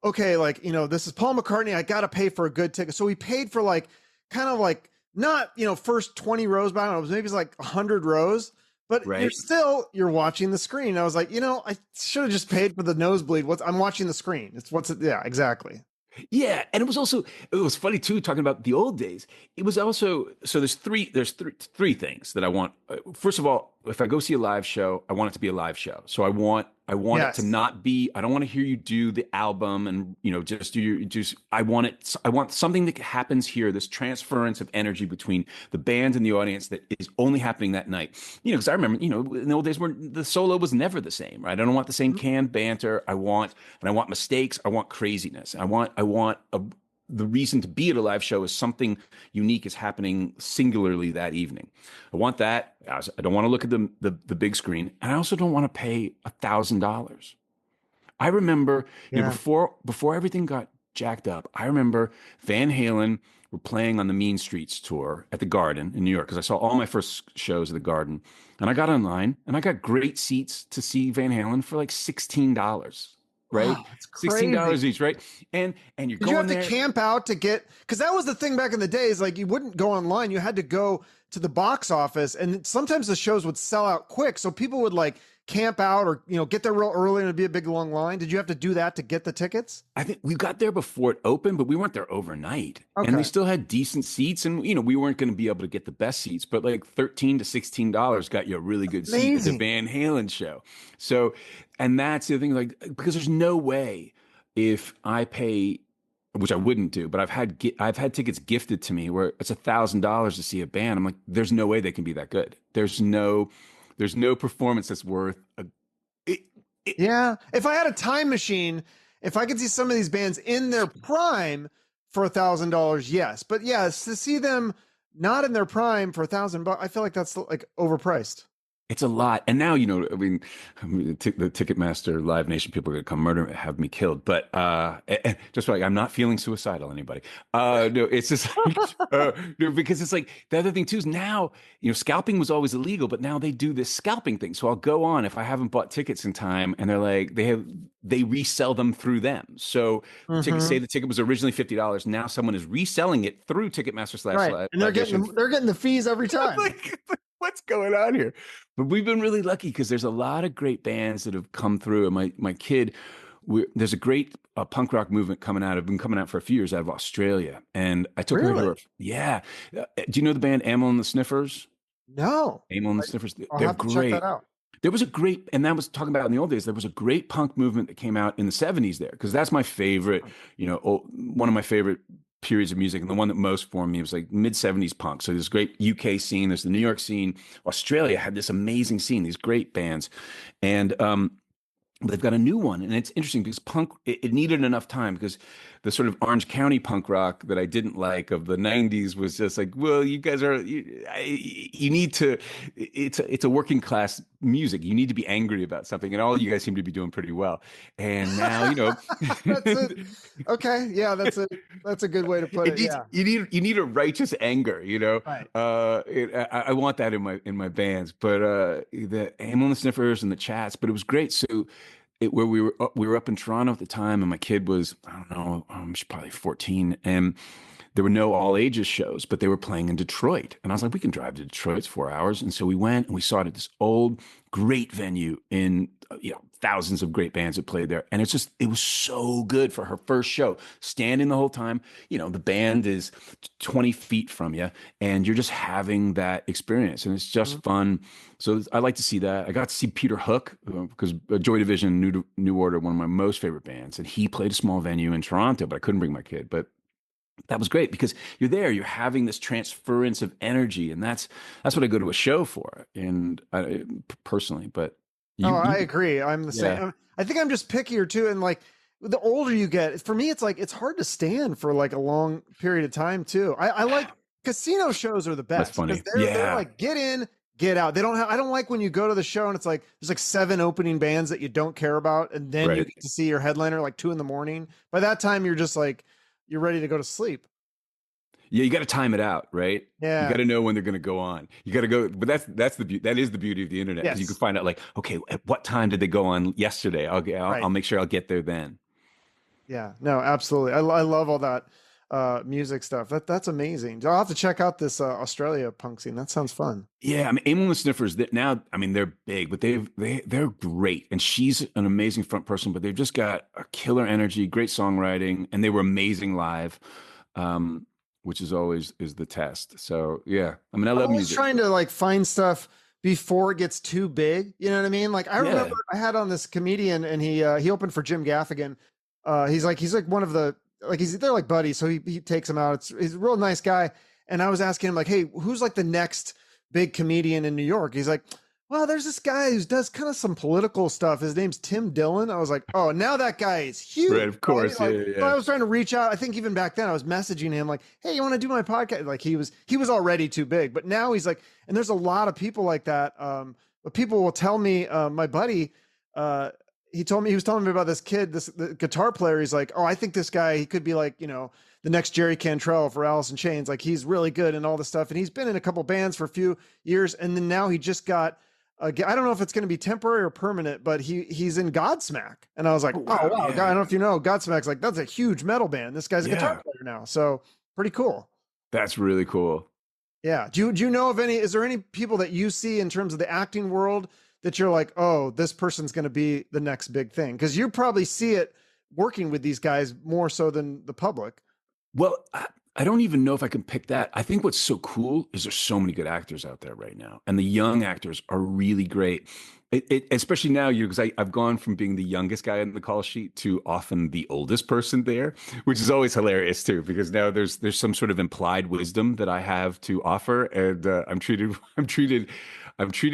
okay, like, this is Paul McCartney. I got to pay for a good ticket. So we paid for like, kind of like not, first 20 rows, but I don't know, it was maybe like 100 rows. But you're watching the screen. I was like, I should have just paid for the nosebleed. I'm watching the screen. Yeah, exactly. Yeah. And it was funny too, talking about the old days. It was also, so there's three things that I want. First of all, if I go see a live show, I want it to be a live show. So I want it to not be, I don't want to hear you do the album and, I want something that happens here, this transference of energy between the band and the audience that is only happening that night. Because I remember, in the old days where the solo was never the same, right? I don't want the same canned banter. I want mistakes. I want craziness. I want the reason to be at a live show is something unique is happening singularly that evening. I want that. I don't want to look at the big screen, and I also don't want to pay $1,000. I remember before everything got jacked up. I remember Van Halen were playing on the Mean Streets tour at the Garden in New York, because I saw all my first shows at the Garden, and I got online and I got great seats to see Van Halen for like $16. Right, wow, $16 each, right? And you're going. You have to camp out to get, because that was the thing back in the days. Like, you wouldn't go online; you had to go to the box office, and sometimes the shows would sell out quick. So people would like camp out or get there real early, and it'd be a big long line. Did you have to do that to get the tickets? I think we got there before it opened, but we weren't there overnight. Okay. And they still had decent seats, and we weren't going to be able to get the best seats, but like $13 to $16 got you a really good seat at the Van Halen show. So, and that's the thing, like, because there's no way if I pay, which I wouldn't do, but I've had tickets gifted to me where it's $1,000 to see a band. I'm like, there's no way they can be that good. There's no performance that's worth yeah. If I had a time machine, if I could see some of these bands in their prime for $1,000, yes. But yes, to see them not in their prime for $1,000, I feel like that's like overpriced. It's a lot. And now, the Ticketmaster Live Nation people are going to have me killed. But just like, I'm not feeling suicidal, anybody. No, it's just because it's like the other thing too is now, scalping was always illegal, but now they do this scalping thing. So I'll go on if I haven't bought tickets in time, and they're like, they resell them through them. So say the ticket was originally $50. Now someone is reselling it through Ticketmaster / right. And they're getting the fees every time. What's going on here? But we've been really lucky because there's a lot of great bands that have come through. And my kid, there's a great punk rock movement been coming out for a few years out of Australia. And I took her to Really? her, yeah. Do you know the band Amyl and the Sniffers? No. Amyl and the I- Sniffers, I'll they're have to check that great. out. There was a great, and that was talking about in the old days, there was a great punk movement that came out in the 70s there, because that's my favorite, one of my favorite periods of music. And the one that most formed me was like mid 70s punk. So there's great UK scene, there's the New York scene. Australia had this amazing scene, these great bands. And but they've got a new one, and it's interesting because punk it needed enough time, because the sort of Orange County punk rock that I didn't like of the 90s was just like, well, you guys are you need to it's a working class music. You need to be angry about something, and all you guys seem to be doing pretty well. And now, That's it. Okay. Yeah, that's a good way to put it. Yeah. you need a righteous anger. Right. I want that in my bands. But the Amyl and the Sniffers and the Chats, but it was great. So where we were up in Toronto at the time, and my kid was, I don't know, she's probably 14, and there were no all ages shows, but they were playing in Detroit. And I was like, we can drive to Detroit. It's 4 hours. And so we went and we saw it at this old, great venue in, thousands of great bands that played there. And it was so good for her first show, standing the whole time. The band is 20 feet from you, and you're just having that experience. And it's just fun. So I like to see that. I got to see Peter Hook, because Joy Division, New Order, one of my most favorite bands. And he played a small venue in Toronto, but I couldn't bring my kid. But that was great, because you're there, you're having this transference of energy, and that's what I go to a show for, and personally. But I agree. I'm the Yeah. same. I think I'm just pickier too, and like the older you get, for me, it's like it's hard to stand for like a long period of time too. I like casino shows are the best. That's funny. 'Cause they're Yeah. like get in, get out. They don't have. I don't like when you go to the show and it's like there's like 7 opening bands that you don't care about, and then you Right. get to see your headliner like 2 in the morning. By that time, you're just like you're ready to go to sleep. Yeah, you got to time it out, right? Yeah. You got to know when they're going to go on. You got to go, but that is the beauty of the internet. 'Cause you can Yes. find out, like, okay, at what time did they go on yesterday? I'll Right. make sure I'll get there then. Yeah, no, absolutely. I love all that music stuff. That's amazing. I'll have to check out this Australia punk scene. That sounds fun. Yeah, I mean, Amyl and the Sniffers. Now, I mean, they're big, but they're great, and she's an amazing front person. But they've just got a killer energy, great songwriting, and they were amazing live, which is always the test. So yeah, I mean, I I'm love always music. trying to like find stuff before it gets too big. You know what I mean? Like I Yeah. remember I had on this comedian, and he opened for Jim Gaffigan. He's like one of the like they're like buddies, so he takes him out. He's a real nice guy. And I was asking him like, hey, who's like the next big comedian in New York? He's like, well, there's this guy who does kind of some political stuff. His name's Tim Dillon. I was like, oh, now that guy is huge. Right, of course. Like, Yeah. So I was trying to reach out. I think even back then I was messaging him like, hey, you want to do my podcast? Like he was already too big, but now he's like, and there's a lot of people like that. But people will tell me, my buddy, he was telling me about this kid, the guitar player. He's like, oh, I think this guy, he could be like, the next Jerry Cantrell for Alice in Chains. Like he's really good and all this stuff. And he's been in a couple bands for a few years. And then now he just got, I don't know if it's going to be temporary or permanent, but he's in Godsmack. And I was like, oh wow. yeah. I don't know if you know, Godsmack's like, that's a huge metal band. This guy's a guitar player now. So pretty cool. That's really cool. Yeah. Do you know of is there any people that you see in terms of the acting world that you're like, oh, this person's going to be the next big thing? Because you probably see it working with these guys more so than the public. Well, I don't even know if I can pick that. I think what's so cool is there's so many good actors out there right now, and the young actors are really great. Especially now, because I've gone from being the youngest guy on the call sheet to often the oldest person there, which is always hilarious too, because now there's some sort of implied wisdom that I have to offer, and I'm treated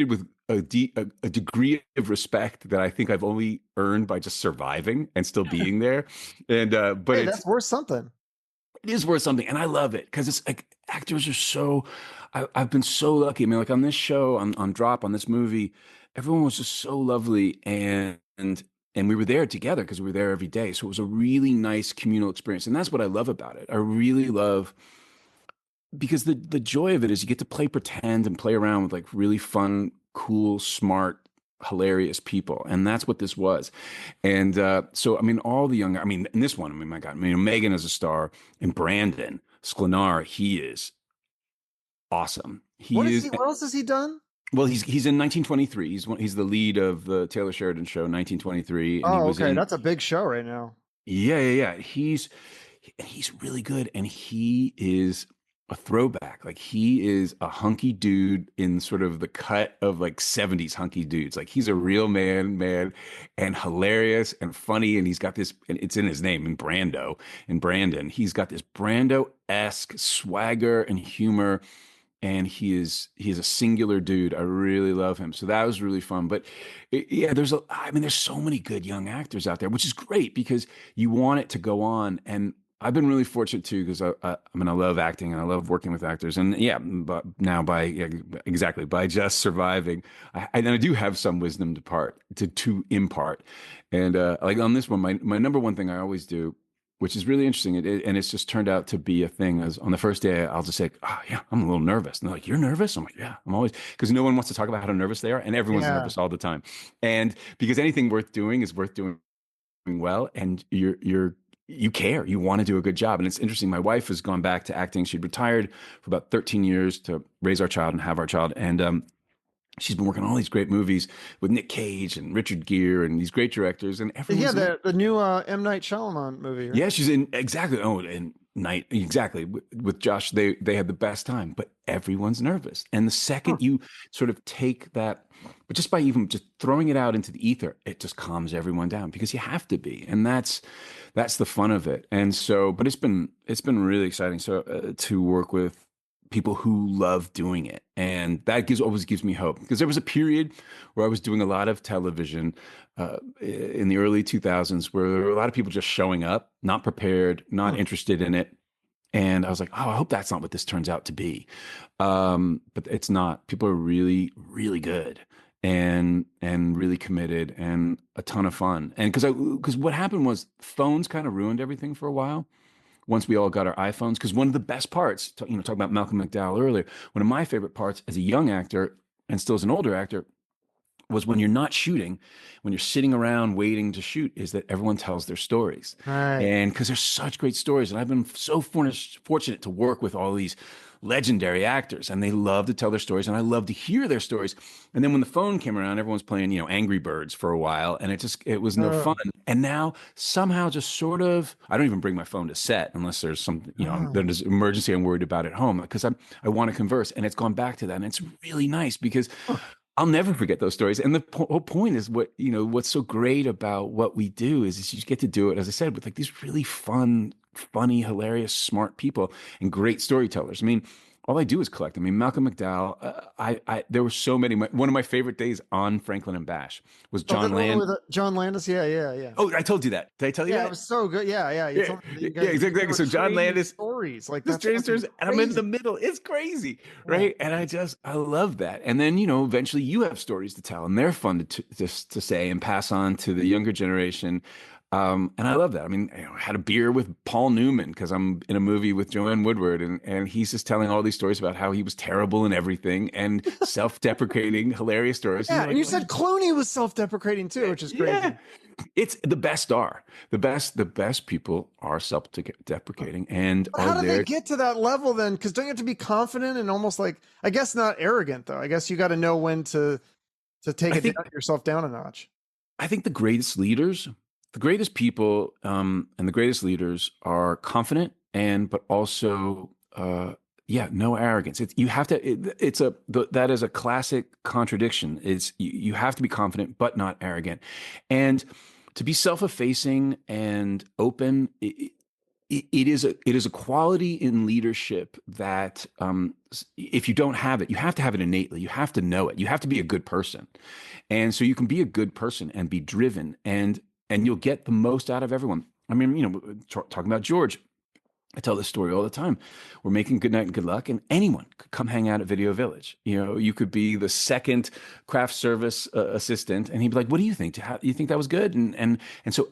with a degree of respect that I think I've only earned by just surviving and still being there. And but Hey, that's worth something. It is worth something, and I love it because it's like actors are so. I've been so lucky. I mean, like on this show, on Drop, on this movie, everyone was just so lovely, and we were there together because we were there every day. So it was a really nice communal experience, and that's what I love about it. I really love because the joy of it is you get to play pretend and play around with like really fun, cool, smart, hilarious people, and that's what this was. And so I mean, all the young, I mean, in this one, I mean, my God, I mean, Megan is a star, and Brandon Sklenar, he is awesome. What else has he done? Well, he's in 1923. He's the lead of the Taylor Sheridan show, 1923, and he Oh, was okay. in. That's a big show right now. Yeah. He's really good, and he is a throwback. Like he is a hunky dude in sort of the cut of like 70s hunky dudes. Like he's a real man, and hilarious and funny. And he's got this, and it's in his name, in Brandon. He's got this Brando-esque swagger and humor, and he's a singular dude. I really love him. So that was really fun. But yeah, I mean, there's so many good young actors out there, which is great because you want it to go on. And I've been really fortunate too, because I mean, I love acting and I love working with actors. And yeah, but now exactly by just surviving, and I do have some wisdom to impart. And like on this one, my number one thing I always do, which is really interesting. And it's just turned out to be a thing. As on the first day, I'll just say, "Oh yeah, I'm a little nervous." And they're like, "You're nervous?" I'm like, "Yeah, I'm always," because no one wants to talk about how nervous they are, and everyone's Yeah. nervous all the time. And because anything worth doing is worth doing well, and you care, you want to do a good job. And it's interesting. My wife has gone back to acting. She'd retired for about 13 years to raise our child and have our child, and she's been working on all these great movies with Nick Cage and Richard Gere and these great directors, and Yeah, everyone's the new M. Night Shyamalan movie, right? yeah, she's in exactly. Oh, and night exactly with Josh. They had the best time, but everyone's nervous. And the Huh. second you sort of take that, but just by even just throwing it out into the ether, it just calms everyone down because you have to be, and that's the fun of it. And so, but it's been really exciting. So to work with people who love doing it, and that always gives me hope because there was a period where I was doing a lot of television in the early 2000s where there were a lot of people just showing up, not prepared, not Huh. interested in it. And I was like, oh, I hope that's not what this turns out to be. But it's not. People are really, really good and really committed and a ton of fun. And because what happened was phones kind of ruined everything for a while once we all got our iPhones. Because one of the best parts, talking about Malcolm McDowell earlier, one of my favorite parts as a young actor and still as an older actor was when you're not shooting, when you're sitting around waiting to shoot, is that everyone tells their stories. Right. And because there's such great stories. And I've been so fortunate to work with all these legendary actors, and they love to tell their stories, and I love to hear their stories. And then when the phone came around, everyone's playing, Angry Birds for a while, and it was no fun. And now somehow just sort of, I don't even bring my phone to set unless there's some, there's an emergency I'm worried about at home because I want to converse, and it's gone back to that, and it's really nice because I'll never forget those stories. And the whole point is what's so great about what we do is you get to do it, as I said, with like these really fun, funny, hilarious, smart people and great storytellers. I mean, all I do is collect. I mean, Malcolm McDowell, there were so many. One of my favorite days on Franklin and Bash was Oh, John the one Land. with John Landis. Yeah. Oh, I told you that. Did I tell you Yeah, it that? was so good. Yeah. You Yeah, told me that you yeah, guys exactly. were So John trading Landis, stories. Like the that's fucking strangers, and I'm in the crazy. middle. It's crazy, Yeah. right? And I love that. And then eventually you have stories to tell, and they're fun to say and pass on to the younger generation. And I love that. I mean, I had a beer with Paul Newman because I'm in a movie with Joanne Woodward, and he's just telling all these stories about how he was terrible in everything and self-deprecating, hilarious stories. And Yeah, you're and like, you well, said Clooney was self-deprecating too, which is yeah, crazy. it's the best are the best people are self-deprecating and But are how do they there. get to that level then? Because don't you have to be confident and almost like, I guess not arrogant though. I guess you got to know when to take I it think down, yourself down a notch. I think the greatest leaders, the greatest people, and the greatest leaders are confident but also, yeah, no arrogance. You have to. That is a classic contradiction. You have to be confident but not arrogant, and to be self-effacing and open. It is a quality in leadership that if you don't have it, you have to have it innately. You have to know it. You have to be a good person, and so you can be a good person and be driven, and you'll get the most out of everyone. I mean, talking about George, I tell this story all the time. We're making Good Night and Good Luck, and anyone could come hang out at Video Village. You could be the second craft service assistant, and he'd be like, "What do you think? Do you think that was good?" And so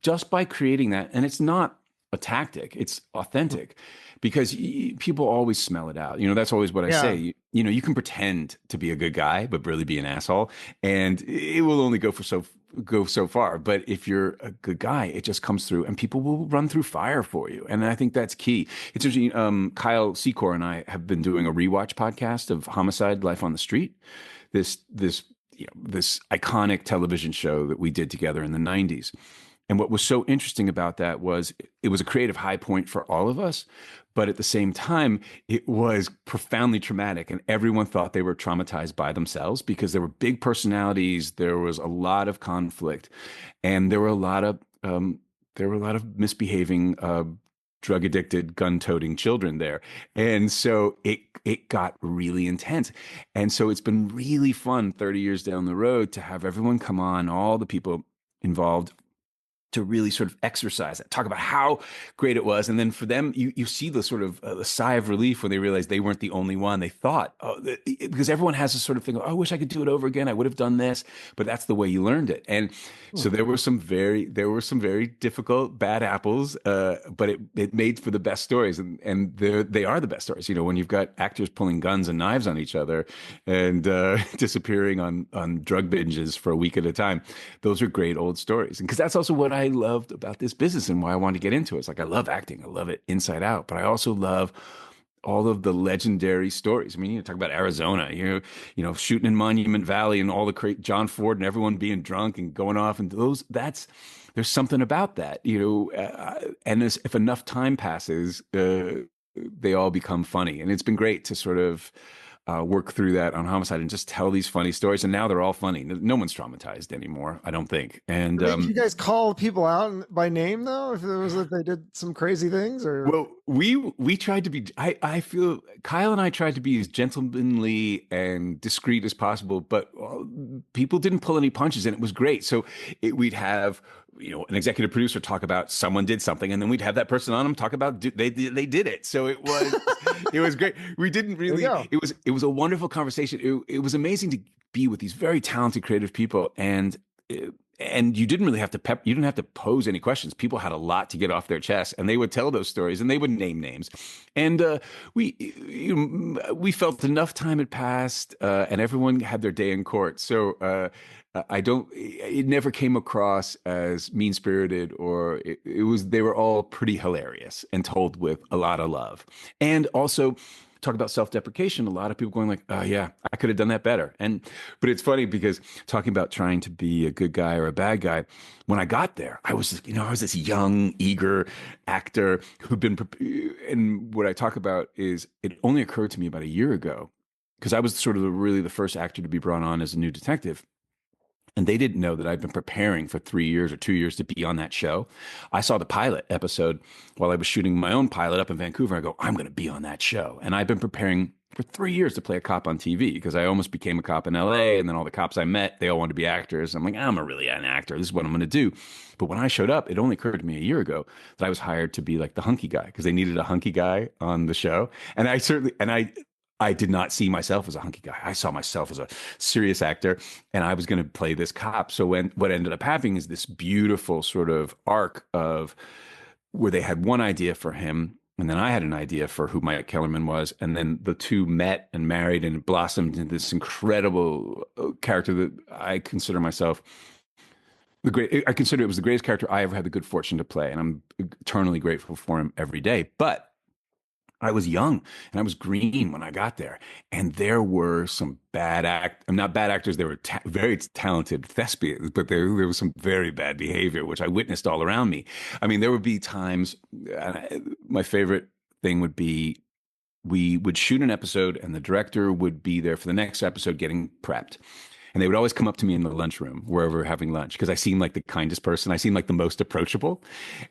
just by creating that, and it's not a tactic; it's authentic, because people always smell it out. That's always what I say. Yeah. You can pretend to be a good guy, but really be an asshole, and it will only go for go so far. But if you're a good guy, it just comes through, and people will run through fire for you. And I think that's key. It's interesting. Kyle Secor and I have been doing a rewatch podcast of Homicide: Life on the Street. This iconic television show that we did together in the '90s. And what was so interesting about that was it was a creative high point for all of us, but at the same time, it was profoundly traumatic, and everyone thought they were traumatized by themselves because there were big personalities, there was a lot of conflict, and there were a lot of misbehaving, drug addicted, gun toting children there, and so it got really intense, and so it's been really fun 30 years down the road to have everyone come on, all the people involved, to really sort of exercise that, talk about how great it was. And then for them, you see the sort of the sigh of relief when they realize they weren't the only one. They thought, because everyone has this sort of thing, oh, I wish I could do it over again. I would have done this, but that's the way you learned it. And so there were some very difficult bad apples, but it made for the best stories. And they are the best stories. You know, when you've got actors pulling guns and knives on each other and disappearing on drug binges for a week at a time, those are great old stories. And because that's also what I loved about this business and why I wanted to get into it. It's like, I love acting. I love it inside out, but I also love all of the legendary stories. I mean, you talk about Arizona, you know, shooting in Monument Valley and all the John Ford and everyone being drunk and going off, and there's something about that, you know, and if enough time passes, they all become funny. And it's been great to sort of work through that on Homicide and just tell these funny stories. And now they're all funny. No one's traumatized anymore, I don't think. And did you guys call people out by name though, if it was that they did some crazy things? Or well, we tried to be. I feel Kyle and I tried to be as gentlemanly and discreet as possible, but people didn't pull any punches, and it was great. So we'd have, you know, an executive producer talk about someone did something, and then we'd have that person on them talk about they did it. So it was it was great. We didn't really. It was a wonderful conversation. It was amazing to be with these very talented, creative people, and you didn't really have to you didn't have to pose any questions. People had a lot to get off their chest, and they would tell those stories, and they would name names, and we felt enough time had passed, and everyone had their day in court. So. It never came across as mean spirited, or they were all pretty hilarious and told with a lot of love. And also talk about self-deprecation. A lot of people going like, oh yeah, I could have done that better. But it's funny because talking about trying to be a good guy or a bad guy, when I got there, I was this young, eager actor who'd been, and what I talk about is it only occurred to me about a year ago, because I was sort of really the first actor to be brought on as a new detective. And they didn't know that I'd been preparing for 3 years or 2 years to be on that show. I saw the pilot episode while I was shooting my own pilot up in Vancouver. I go, I'm going to be on that show. And I've been preparing for 3 years to play a cop on TV, because I almost became a cop in LA. And then all the cops I met, they all wanted to be actors. I'm like, I'm not really an actor. This is what I'm going to do. But when I showed up, it only occurred to me a year ago that I was hired to be like the hunky guy, because they needed a hunky guy on the show. And I did not see myself as a hunky guy. I saw myself as a serious actor, and I was going to play this cop. So what ended up happening is this beautiful sort of arc of where they had one idea for him, and then I had an idea for who Mike Kellerman was, and then the two met and married and blossomed into this incredible character that I consider myself I consider it was the greatest character I ever had the good fortune to play, and I'm eternally grateful for him every day. But I was young and I was green when I got there, and there were some not bad actors. They were very talented thespians, but there was some very bad behavior, which I witnessed all around me. I mean, there would be times, my favorite thing would be, we would shoot an episode and the director would be there for the next episode getting prepped. And they would always come up to me in the lunchroom wherever we're having lunch, because I seemed like the kindest person. I seemed like the most approachable.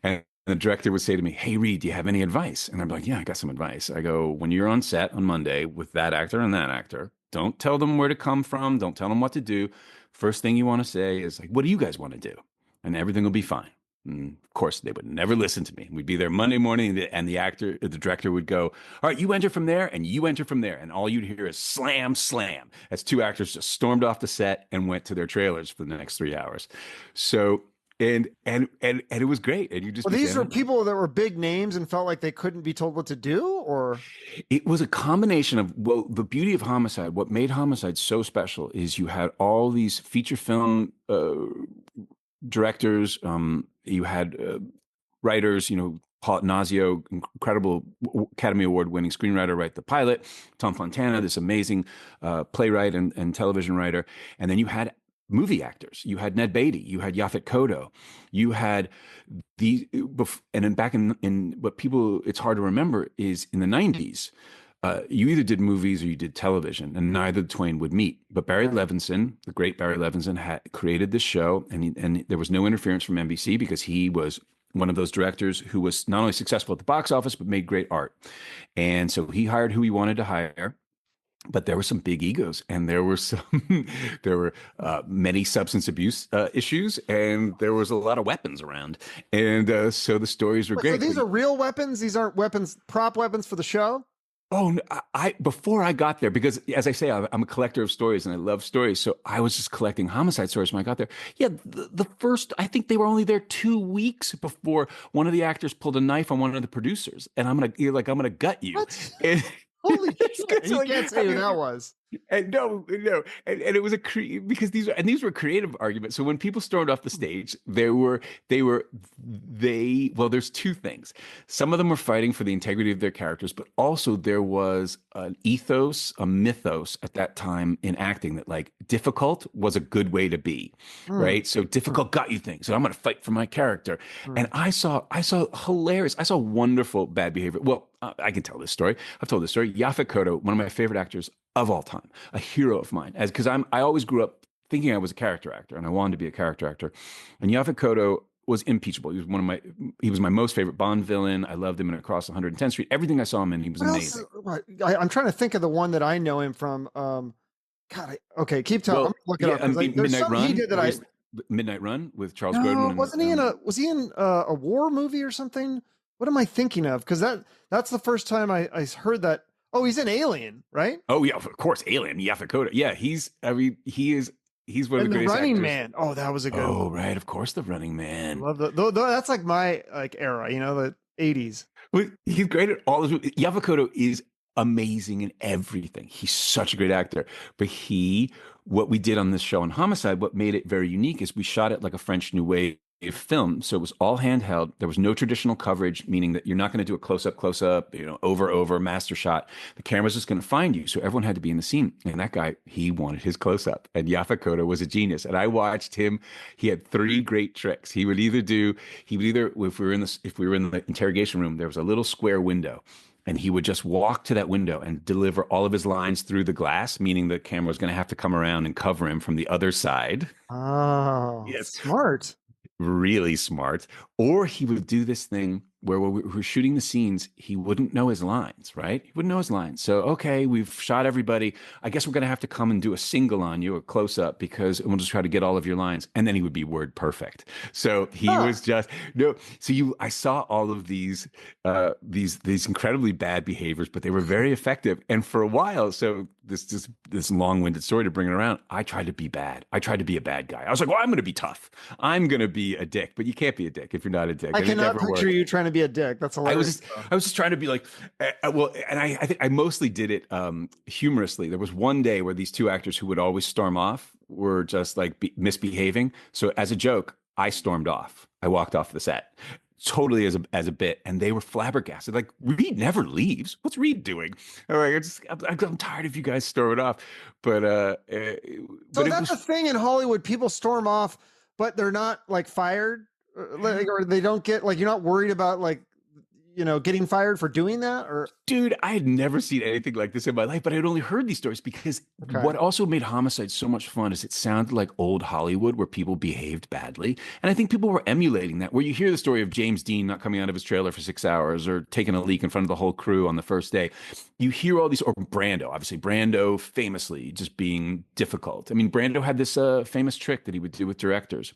And the director would say to me, hey, Reed, do you have any advice? And I'm like, yeah, I got some advice. I go, when you're on set on Monday with that actor and that actor, don't tell them where to come from. Don't tell them what to do. First thing you want to say is like, what do you guys want to do? And everything will be fine. And of course, they would never listen to me. We'd be there Monday morning, and the director would go, all right, you enter from there and you enter from there. And all you'd hear is slam, slam, as two actors just stormed off the set and went to their trailers for the next 3 hours. So, and it was great. And you just, these were people that were big names and felt like they couldn't be told what to do, or it was a combination of, well, the beauty of Homicide, what made Homicide so special is you had all these feature film directors, you had writers, Paul Nazio, incredible Academy Award winning screenwriter, write the pilot. Tom Fontana, this amazing playwright and television writer. And then you had movie actors. You had Ned Beatty. You had Yaphet Kotto. You had and then back in what people, it's hard to remember is in the 90s, you either did movies or you did television, and neither the twain would meet. But Barry Levinson, the great Barry Levinson, had created this show, and there was no interference from NBC because he was one of those directors who was not only successful at the box office, but made great art. And so he hired who he wanted to hire. But there were some big egos, and there were many substance abuse issues, and there was a lot of weapons around. And so the stories were great. So these are real weapons? These aren't weapons, prop weapons for the show? Oh, no, before I got there, because as I say, I'm a collector of stories and I love stories. So I was just collecting homicide stories when I got there. Yeah, the first, I think they were only there 2 weeks before one of the actors pulled a knife on one of the producers, and I'm gonna gut you. And, holy shit! You can't say who that was. And no, and it was because these were creative arguments. So when people stormed off the stage, well, there's two things. Some of them were fighting for the integrity of their characters, but also there was an ethos, a mythos at that time in acting that like difficult was a good way to be, right? So difficult got you things. So I'm going to fight for my character. And I saw wonderful bad behavior. Well, I can tell this story. I've told this story. Yaphet Kotto, one of my favorite actors of all time, a hero of mine, because I always grew up thinking I was a character actor and I wanted to be a character actor. And Yaphet Kotto was impeachable. He was my most favorite Bond villain. I loved him in Across 110th Street. Everything I saw him in, he was amazing. I'm trying to think of the one that I know him from. Okay, keep telling. Well, I'm looking up. Midnight Run. He did that. Midnight Run with Charles Grodin. Was he in a war movie or something? What am I thinking of? Because that's the first time I heard that. Oh, he's in Alien, right? Oh yeah, of course, Alien. Yaphet Kotto. Yeah, he's one of the greatest Running actors. Man. Oh, that was a good. Oh, right, of course, the Running Man. I love that's like my era, the 80s. Well, he's great at all this. Yaphet Kotto is amazing in everything. He's such a great actor. But what we did on this show on Homicide, what made it very unique is we shot it like a French New Wave film. So it was all handheld. There was no traditional coverage, meaning that you're not going to do a close up, over, master shot. The camera's just going to find you. So everyone had to be in the scene. And that guy, he wanted his close up. And Yaphet Kotto was a genius. And I watched him. He had 3 great tricks. If we were in the interrogation room, there was a little square window. And he would just walk to that window and deliver all of his lines through the glass, meaning the camera was going to have to come around and cover him from the other side. Oh, yes. Smart. Really smart. Or he would do this thing where we were shooting the scenes, he wouldn't know his lines, right? He wouldn't know his lines. So, okay, we've shot everybody. I guess we're going to have to come and do a single on you, a close up, because we'll just try to get all of your lines. And then he would be word perfect. So he was just, I saw all of these incredibly bad behaviors, but they were very effective. And for a while, so this long-winded story to bring it around, I tried to be bad. I tried to be a bad guy. I was like, well, I'm going to be tough. I'm going to be a dick, but you can't be a dick if you're not a dick. I cannot picture you trying to be a dick. That's hilarious. I was just trying to be like, and I think I mostly did it humorously. There was one day where these 2 actors who would always storm off were just like misbehaving. So as a joke, I stormed off. I walked off the set. Totally as a bit, and they were flabbergasted. Like, Reed never leaves. What's Reed doing? I'm tired of you guys storming off. But that's the thing in Hollywood. People storm off, but they're not like fired, or they don't get like. You're not worried about like getting fired for doing that? Or dude, I had never seen anything like this in my life, but I'd only heard these stories because what also made Homicide so much fun is it sounded like old Hollywood where people behaved badly. And I think people were emulating that, where you hear the story of James Dean not coming out of his trailer for 6 hours or taking a leak in front of the whole crew on the first day. You hear all these, or Brando, obviously Brando famously just being difficult. I mean, Brando had this famous trick that he would do with directors.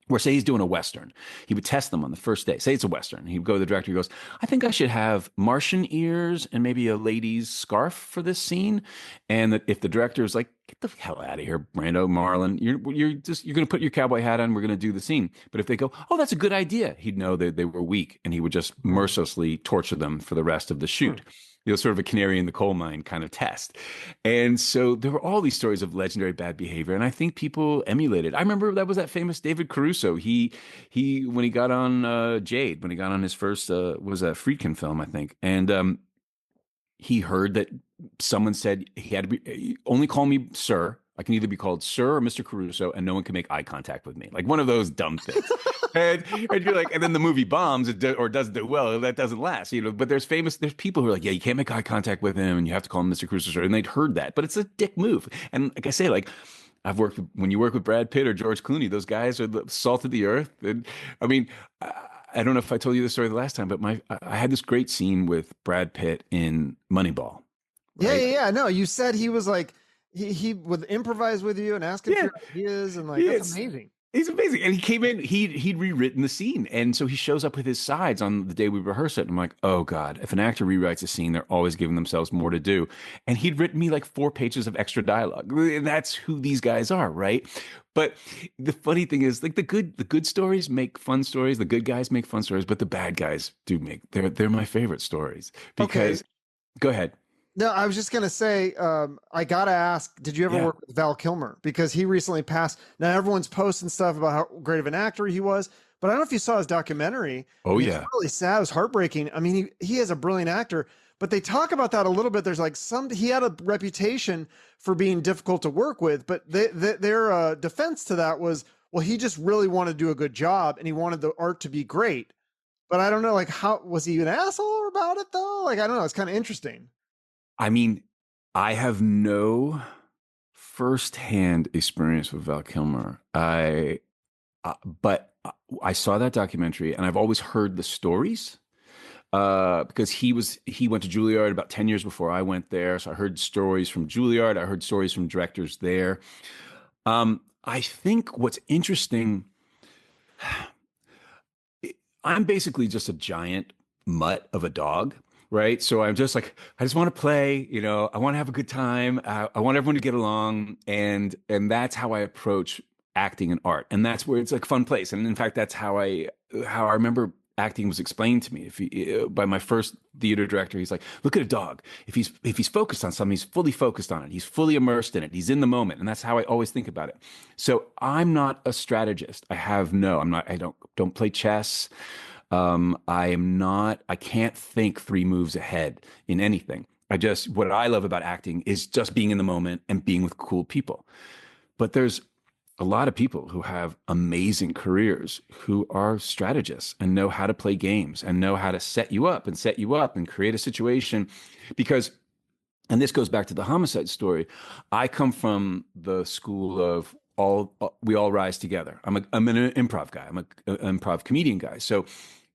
Or say he's doing a Western. He would test them on the first day. Say it's a Western. He'd go to the director. He goes, I think I should have Martian ears and maybe a lady's scarf for this scene. And that if the director is like, get the hell out of here, Brando, Marlon, you're going to put your cowboy hat on. We're going to do the scene. But if they go, oh, that's a good idea, he'd know that they were weak, and he would just mercilessly torture them for the rest of the shoot. sort of a canary in the coal mine kind of test. And so there were all these stories of legendary bad behavior, and I think people emulated. I remember that famous David Caruso. He when he got on Jade, when he got on his first was a Friedkin film, I think, and he heard that someone said he had to be only call me sir. I can either be called sir or Mr. Caruso, and no one can make eye contact with me. Like one of those dumb things. And you're like, and then the movie bombs or doesn't do well. That doesn't last, But there's people who are like, yeah, you can't make eye contact with him, and you have to call him Mr. Caruso, sir. And they'd heard that, but it's a dick move. And like I say, like when you work with Brad Pitt or George Clooney, those guys are the salt of the earth. And I mean, I don't know if I told you this story the last time, but I had this great scene with Brad Pitt in Moneyball. Right? Yeah. No, you said he was like he would improvise with you and ask him for your ideas, and like that's amazing. He's amazing. And he came in, he'd rewritten the scene. And so he shows up with his sides on the day we rehearse it. And I'm like, oh God, if an actor rewrites a scene, they're always giving themselves more to do. And he'd written me like 4 pages of extra dialogue. And that's who these guys are, right? But the funny thing is, like the good stories make fun stories, the good guys make fun stories, but the bad guys do make they're my favorite stories. Because Go ahead. No, I was just gonna say, I gotta ask, did you ever work with Val Kilmer? Because he recently passed. Now everyone's posting stuff about how great of an actor he was, but I don't know if you saw his documentary. Oh yeah, it's really sad. It was heartbreaking. I mean, he is a brilliant actor, but they talk about that a little bit. There's like he had a reputation for being difficult to work with, but their defense to that was, well, he just really wanted to do a good job and he wanted the art to be great. But I don't know, like, how was he an asshole about it though? Like, I don't know. It's kind of interesting. I mean, I have no firsthand experience with Val Kilmer. But I saw that documentary, and I've always heard the stories because he went to Juilliard about 10 years before I went there. So I heard stories from Juilliard. I heard stories from directors there. I think what's interesting, I'm basically just a giant mutt of a dog. Right. So I'm just like, I just want to play, I want to have a good time. I want everyone to get along. And that's how I approach acting and art. And that's where it's like a fun place. And in fact, that's how I remember acting was explained to me. By my first theater director, he's like, look at a dog. If he's focused on something, he's fully focused on it. He's fully immersed in it. He's in the moment. And that's how I always think about it. So I'm not a strategist. I don't play chess. I can't think 3 moves ahead in anything. What I love about acting is just being in the moment and being with cool people. But there's a lot of people who have amazing careers who are strategists and know how to play games and know how to set you up and create a situation and this goes back to the Homicide story. I come from the school of we all rise together. I'm an improv guy. I'm an improv comedian guy. So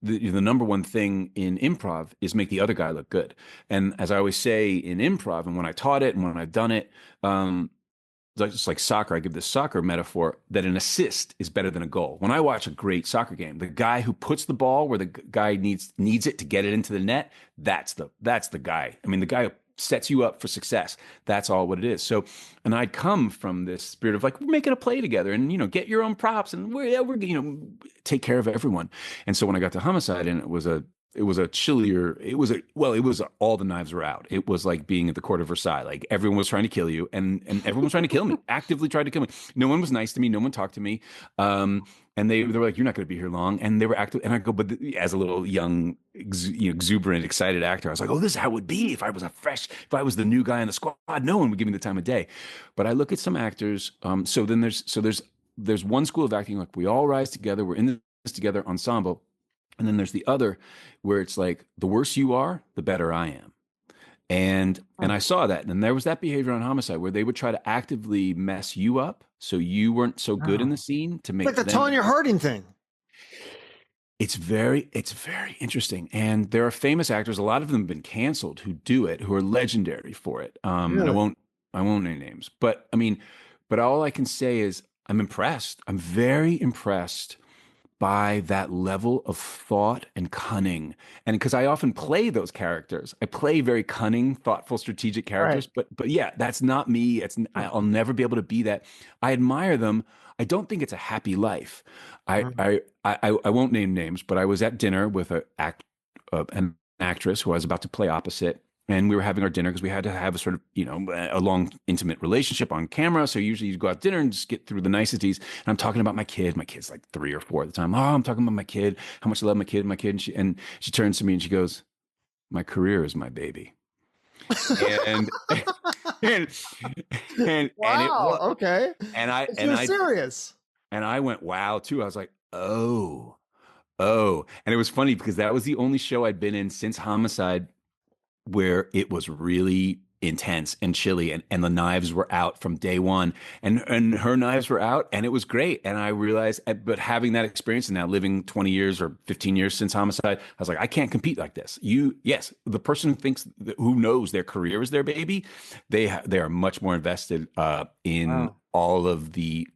the number one thing in improv is make the other guy look good. And as I always say in improv, and when I taught it and when I've done it, just like soccer, I give this soccer metaphor that an assist is better than a goal. When I watch a great soccer game, the guy who puts the ball where the guy needs it to get it into the net, that's the guy. I mean, the guy who sets you up for success. That's all what it is. So, and I'd come from this spirit of like, we're making a play together and, get your own props and we're take care of everyone. And so when I got to Homicide, and it was all the knives were out. It was like being at the court of Versailles. Like everyone was trying to kill you and everyone was trying to kill me, actively tried to kill me. No one was nice to me. No one talked to me. And they were like, you're not going to be here long. And they were active. And I go, but as a little young, exuberant, excited actor, I was like, oh, this is how it would be if I was the new guy on the squad. No one would give me the time of day. But I look at some actors. So there's one school of acting, like we all rise together. We're in this together, ensemble. And then there's the other where it's like, the worse you are, the better I am. And I saw that. And there was that behavior on Homicide where they would try to actively mess you up so you weren't so good in the scene to make like the Tanya Harding thing. It's very interesting. And there are famous actors, a lot of them have been canceled, who do it, who are legendary for it. And I won't name names. But all I can say is I'm impressed. I'm very impressed by that level of thought and cunning. And because I often play those characters, I play very cunning, thoughtful, strategic characters. Right. But yeah, that's not me. I'll never be able to be that. I admire them. I don't think it's a happy life. I won't name names, but I was at dinner with an actress who I was about to play opposite. and we were having our dinner because we had to have a sort of, a long, intimate relationship on camera. So usually you go out to dinner and just get through the niceties. And I'm talking about my kid. My kid's like 3 or 4 at the time. Oh, I'm talking about my kid, how much I love my kid. And she turns to me and she goes, my career is my baby. And and and it Wow. was, Okay. and I It's and so I serious. and I went wow too. I was like, oh, and it was funny because that was the only show I'd been in since Homicide where it was really intense and chilly, and the knives were out from day one, and her knives were out, and it was great. And I realized, but having that experience and now living 20 years or 15 years since Homicide, I was like, I can't compete like this. Yes, the person who knows their career is their baby, they are much more invested in Wow. all of the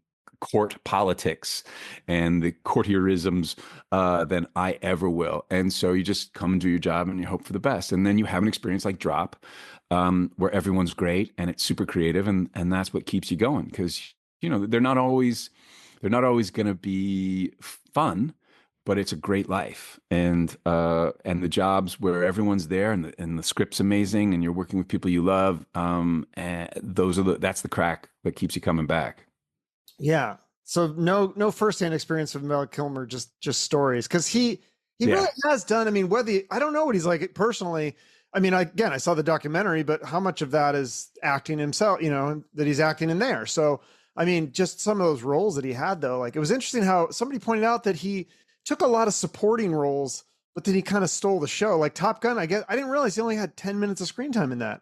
court politics and the courtierisms than I ever will. And so you just come and do your job and you hope for the best. And then you have an experience like Drop, where everyone's great and it's super creative, and that's what keeps you going because they're not always going to be fun. But it's a great life, and the jobs where everyone's there, and the script's amazing, and you're working with people you love. And that's the crack that keeps you coming back. Yeah. So no firsthand experience with Val Kilmer, just stories. Cause he Yeah. really has done. I mean, I don't know what he's like personally. I mean, I saw the documentary, but how much of that is acting himself, that he's acting in there. So, I mean, just some of those roles that he had though, like it was interesting how somebody pointed out that he took a lot of supporting roles, but then he kind of stole the show. Like Top Gun, I didn't realize he only had 10 minutes of screen time in that.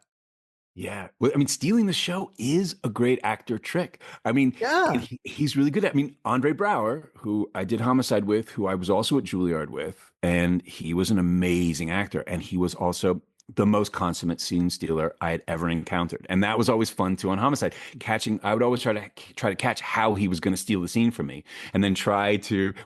Yeah. Well, I mean, stealing the show is a great actor trick. I mean, Yeah. and he's really good at, I mean, Andre Braugher, who I did Homicide with, who I was also at Juilliard with, and he was an amazing actor. And he was also the most consummate scene stealer I had ever encountered. And that was always fun too on Homicide. I would always try to catch how he was going to steal the scene from me, and then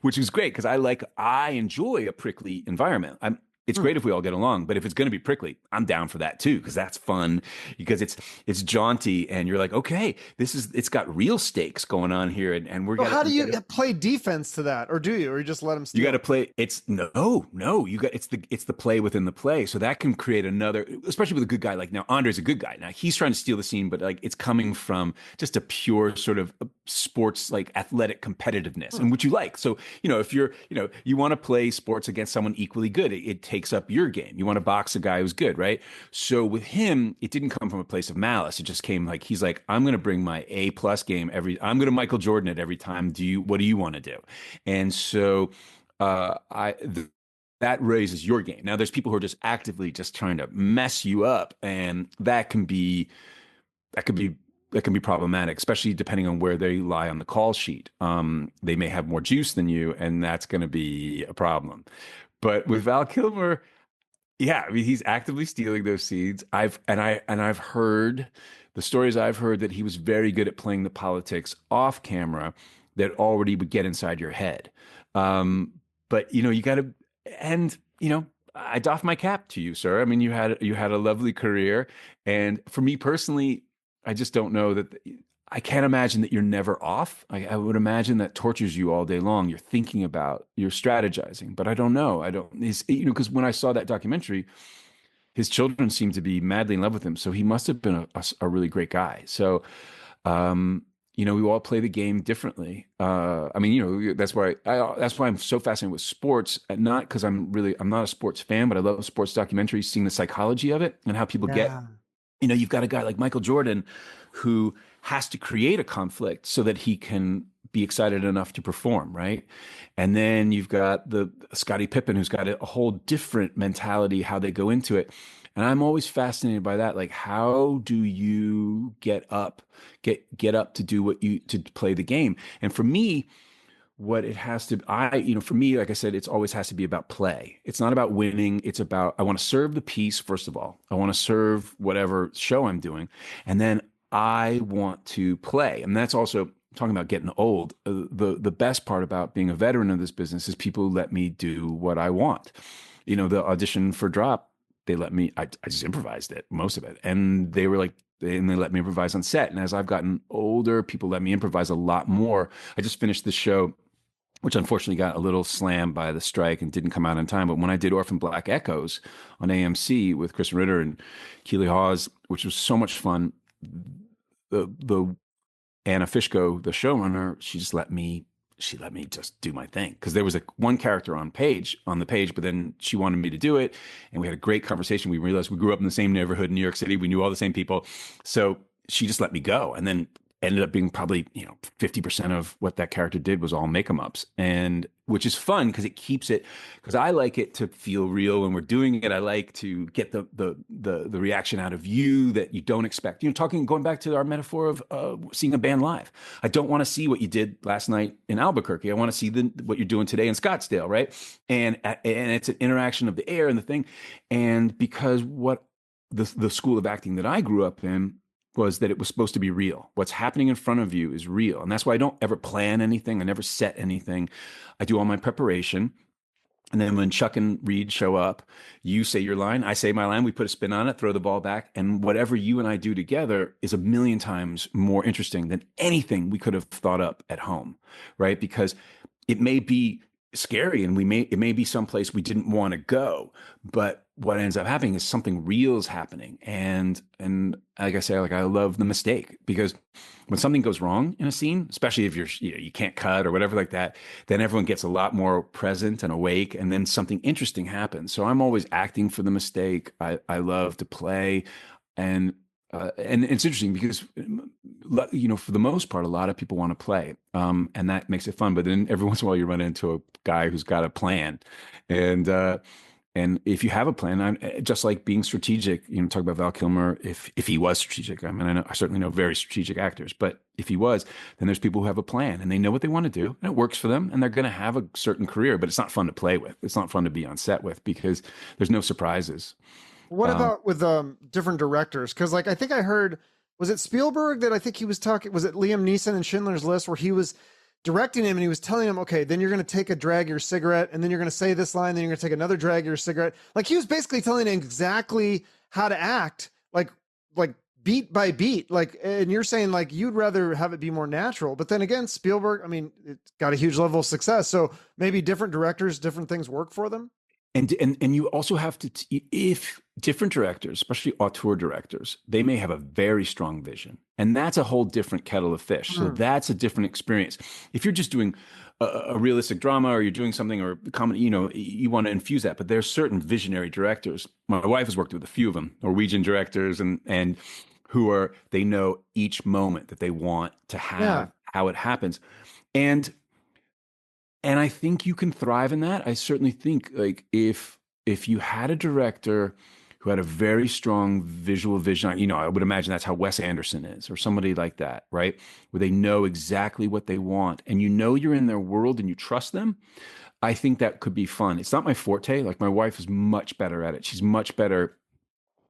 which was great because I enjoy a prickly environment. It's great if we all get along, but if it's going to be prickly, I'm down for that too because that's fun because it's jaunty and you're like, okay, it's got real stakes going on here, and we're So gonna. how do you play defense to that, or do you, or you just let him steal? You got to play. It's the play within the play. So that can create another, especially with a good guy. Like now, Andre's a good guy. Now he's trying to steal the scene, but like it's coming from just a pure sort of sports, like athletic competitiveness and what you like. So, if you want to play sports against someone equally good, it takes up your game. You want to box a guy who's good, right? So with him, it didn't come from a place of malice. It just came like, he's like, I'm going to bring my A+ game I'm going to Michael Jordan it every time. What do you want to do? And so, that raises your game. Now, there's people who are just actively just trying to mess you up, and that could be problematic, especially depending on where they lie on the call sheet. They may have more juice than you, and that's going to be a problem. But with Val Kilmer, yeah, I mean, he's actively stealing those seeds. I've heard the stories I've heard that he was very good at playing the politics off camera that already would get inside your head. But you got to, and I doff my cap to you, sir. I mean, you had a lovely career, and for me personally, I just don't know that. I can't imagine that you're never off. I would imagine that tortures you all day long. You're strategizing, but I don't know. I don't, because when I saw that documentary, his children seemed to be madly in love with him. So he must have been a really great guy. So, we all play the game differently. I mean, that's why I'm so fascinated with sports, and not because I'm not a sports fan, but I love sports documentaries, seeing the psychology of it and how people get, you've got a guy like Michael Jordan who has to create a conflict so that he can be excited enough to perform, right? And then you've got the Scottie Pippen who's got a whole different mentality, how they go into it. And I'm always fascinated by that. Like, how do you get up to do to play the game? And for me, what it has to, for me, like I said, it's always has to be about play. It's not about winning. It's about, I want to serve the piece. First of all, I want to serve whatever show I'm doing. And then I want to play. And that's also talking about getting old. The best part about being a veteran of this business is people let me do what I want. The audition for Drop, they let me, I just improvised it, most of it. And they were like, and they let me improvise on set. And as I've gotten older, people let me improvise a lot more. I just finished the show which unfortunately got a little slammed by the strike and didn't come out on time. But when I did Orphan Black Echoes on AMC with Kristen Ritter and Keely Hawes, which was so much fun, the Anna Fishko, the showrunner, she let me just do my thing, because there was one character on the page, but then she wanted me to do it, and we had a great conversation. We realized we grew up in the same neighborhood in New York City. We knew all the same people, so she just let me go, and then ended up being probably 50% of what that character did was all make 'em ups, and which is fun because it keeps it, because I like it to feel real when we're doing it. I like to get the reaction out of you that you don't expect. Going back to our metaphor of seeing a band live. I don't want to see what you did last night in Albuquerque. I want to see what you're doing today in Scottsdale, right? And it's an interaction of the air and the thing, and because what the school of acting that I grew up in was that it was supposed to be real. What's happening in front of you is real. And that's why I don't ever plan anything. I never set anything. I do all my preparation. And then when Chuck and Reed show up, you say your line, I say my line, we put a spin on it, throw the ball back. And whatever you and I do together is a million times more interesting than anything we could have thought up at home, right? Because it may be scary, and it may be someplace we didn't want to go, but what ends up happening is something real is happening. And like I say, I love the mistake, because when something goes wrong in a scene, especially if you can't cut or whatever like that, then everyone gets a lot more present and awake, and then something interesting happens. So I'm always acting for the mistake. I love to play, and it's interesting because, for the most part, a lot of people want to play, and that makes it fun. But then every once in a while, you run into a guy who's got a plan, and if you have a plan, I'm just like being strategic. Talk about Val Kilmer. If he was strategic, I mean, I certainly know very strategic actors, but if he was, then there's people who have a plan and they know what they want to do, and it works for them, and they're going to have a certain career. But it's not fun to play with. It's not fun to be on set with, because there's no surprises. What about with different directors? Because I think I heard, was it Spielberg that I think he was talking? Was it Liam Neeson in Schindler's List, where he was directing him and he was telling him, okay, then you're going to take a drag your cigarette, and then you're going to say this line, then you're going to take another drag your cigarette. He was basically telling him exactly how to act, like beat by beat. And you're saying you'd rather have it be more natural, but then again, Spielberg, I mean, it's got a huge level of success, so maybe different directors, different things work for them. And you also have to, if different directors, especially auteur directors, they may have a very strong vision, and that's a whole different kettle of fish. So that's a different experience. If you're just doing a realistic drama, or you're doing something, or comedy, you want to infuse that. But there's certain visionary directors. My wife has worked with a few of them, Norwegian directors, and they know each moment that they want to have, how it happens. And I think you can thrive in that. I certainly think if you had a director who had a very strong visual vision, I would imagine that's how Wes Anderson is, or somebody like that, right? Where they know exactly what they want, and you're in their world and you trust them. I think that could be fun. It's not my forte. My wife is much better at it. She's much better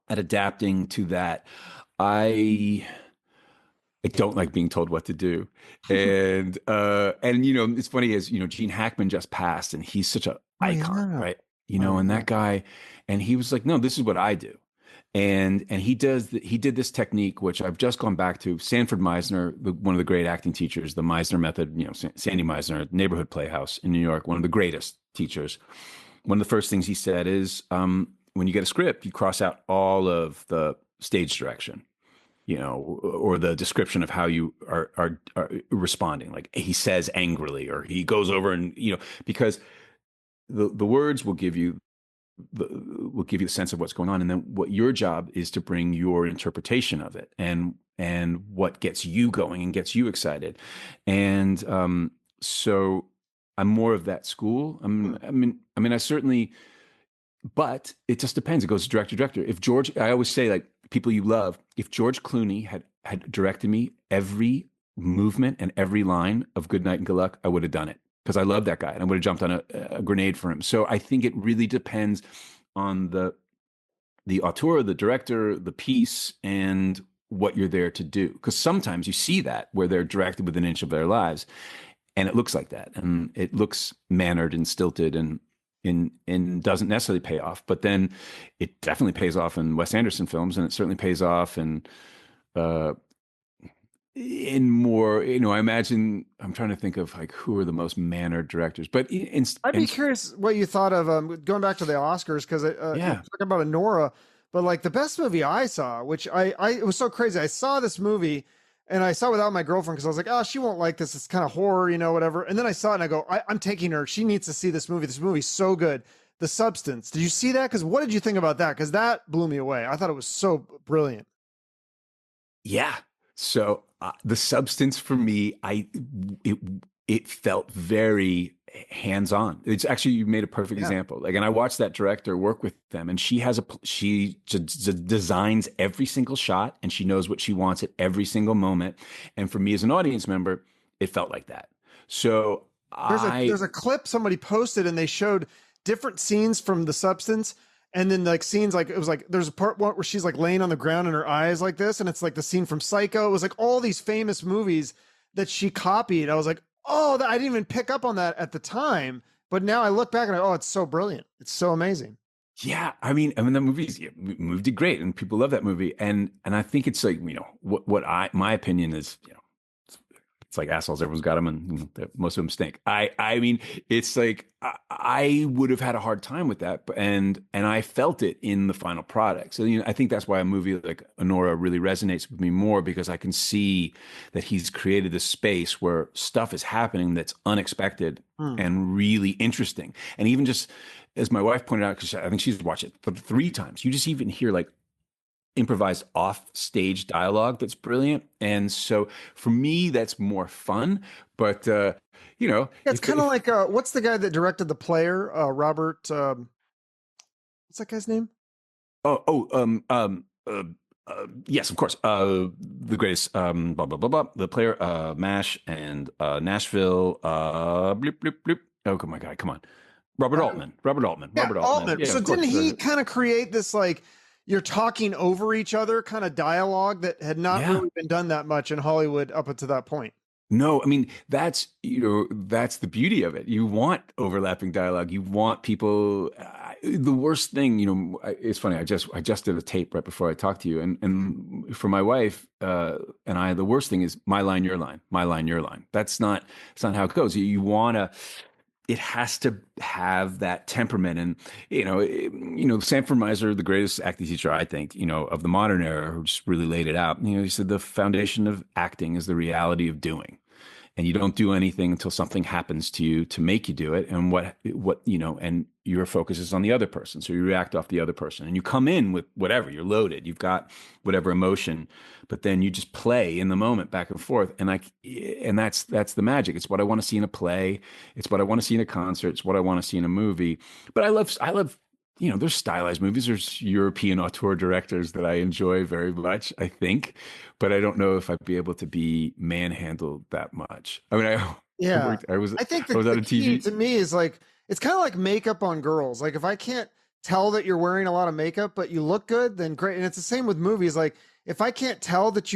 at adapting to that. I don't like being told what to do. And it's funny, as Gene Hackman just passed, and he's such an icon, right? And that guy, and he was like, no, this is what I do. And he did this technique, which I've just gone back to. Sanford Meisner, one of the great acting teachers, the Meisner method, Sandy Meisner, Neighborhood Playhouse in New York, one of the greatest teachers. One of the first things he said is, when you get a script, you cross out all of the stage direction, or the description of how you are responding. Like he says angrily, or he goes over and, because the words will give you the sense of what's going on. And then what your job is to bring your interpretation of it, and what gets you going and gets you excited. And so I'm more of that school. I certainly, but it just depends. It goes director to director. I always say, people you love, if George Clooney had directed me every movement and every line of Good Night and Good Luck, I would have done it, because I love that guy, and I would have jumped on a grenade for him. So I think it really depends on the auteur, the director, the piece, and what you're there to do. Because sometimes you see that where they're directed with an inch of their lives, and it looks like that, and it looks mannered and stilted, and doesn't necessarily pay off. But then it definitely pays off in Wes Anderson films, and it certainly pays off in in more, I imagine I'm trying to think of like who are the most mannered directors, but I'd be curious what you thought of going back to the Oscars because you're yeah, talking about Anora, but like the best movie I saw, which I it was so crazy. I saw this movie and I saw it without my girlfriend because I was like, oh, she won't like this. It's kind of horror, whatever. And then I saw it and I go, I'm taking her. She needs to see this movie. This movie's so good. The Substance. Did you see that? Because what did you think about that? Because that blew me away. I thought it was so brilliant. yeah. So the substance for me, it it felt very hands-on. It's actually, you made a perfect Yeah. example. Like, and I watched that director work with them, and she designs every single shot, and she knows what she wants at every single moment. And for me as an audience member, it felt like that. So There's a clip somebody posted and they showed different scenes from The Substance, and then like scenes like it was like there's a part one where she's like laying on the ground and her eyes like this, and it's like the scene from Psycho. It was like all these famous movies that she copied. I was like, oh, I didn't even pick up on that at the time, but now I look back and oh, it's so brilliant. It's so amazing. Yeah, I mean the movie's movie did great, and people love that movie, and I think it's like, what I my opinion is, it's like assholes. Everyone's got them, and most of them stink. I mean, it's like I would have had a hard time with that, and I felt it in the final product. So I think that's why a movie like Anora really resonates with me more, because I can see that he's created this space where stuff is happening that's unexpected Hmm. and really interesting, and even just as my wife pointed out, because I think she's watched it for 3 times, you just even hear like improvised off stage dialogue that's brilliant. And so for me, that's more fun. But Yeah, it's kind of like what's the guy that directed The Player? Robert. What's that guy's name? oh oh yes, of course, the greatest, blah blah blah blah, the player, Mash, and Nashville, bloop bloop bloop. Oh my god, come on. Robert Uh, Altman, Robert Altman, Yeah, Robert Altman. Altman. Yeah, So of course. didn't he kind of create this like you're talking over each other kind of dialogue that had not Yeah. really been done that much in Hollywood up until that point? No, I mean, that's the beauty of it. You want overlapping dialogue. You want people. The worst thing, it's funny. I just did a tape right before I talked to you, and for my wife and I, the worst thing is my line, your line, my line, your line. It's not how it goes. You want to. It has to have that temperament, and Sanford Meisner, the greatest acting teacher, I think, of the modern era, who just really laid it out. He said the foundation of acting is the reality of doing, and you don't do anything until something happens to you to make you do it. And and your focus is on the other person, so you react off the other person, and you come in with whatever, you're loaded, you've got whatever emotion, but then you just play in the moment back and forth. And that's the magic. It's what I want to see in a play, it's what I want to see in a concert, it's what I want to see in a movie. But I love there's stylized movies. There's European auteur directors that I enjoy very much, I think, but I don't know if I'd be able to be manhandled that much. I mean, I Yeah. worked, I was, I think I was the on a key TV. to me is like it's kind of like makeup on girls. Like if I can't tell that you're wearing a lot of makeup, but you look good, then great. And it's the same with movies. Like if I can't tell that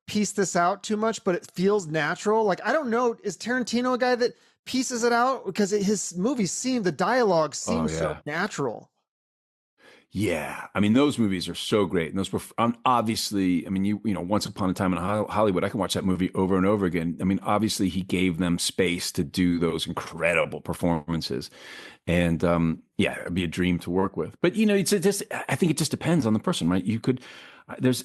piece this out too much, but it feels natural. Like I don't know, is Tarantino a guy that pieces it out? Because his movies the dialogue Oh seems so yeah. natural. Yeah, I mean those movies are so great, and those were obviously. I mean, Once Upon a Time in Hollywood. I can watch that movie over and over again. I mean, obviously he gave them space to do those incredible performances, and yeah, it'd be a dream to work with. But it's just, I think it just depends on the person, right? You could, there's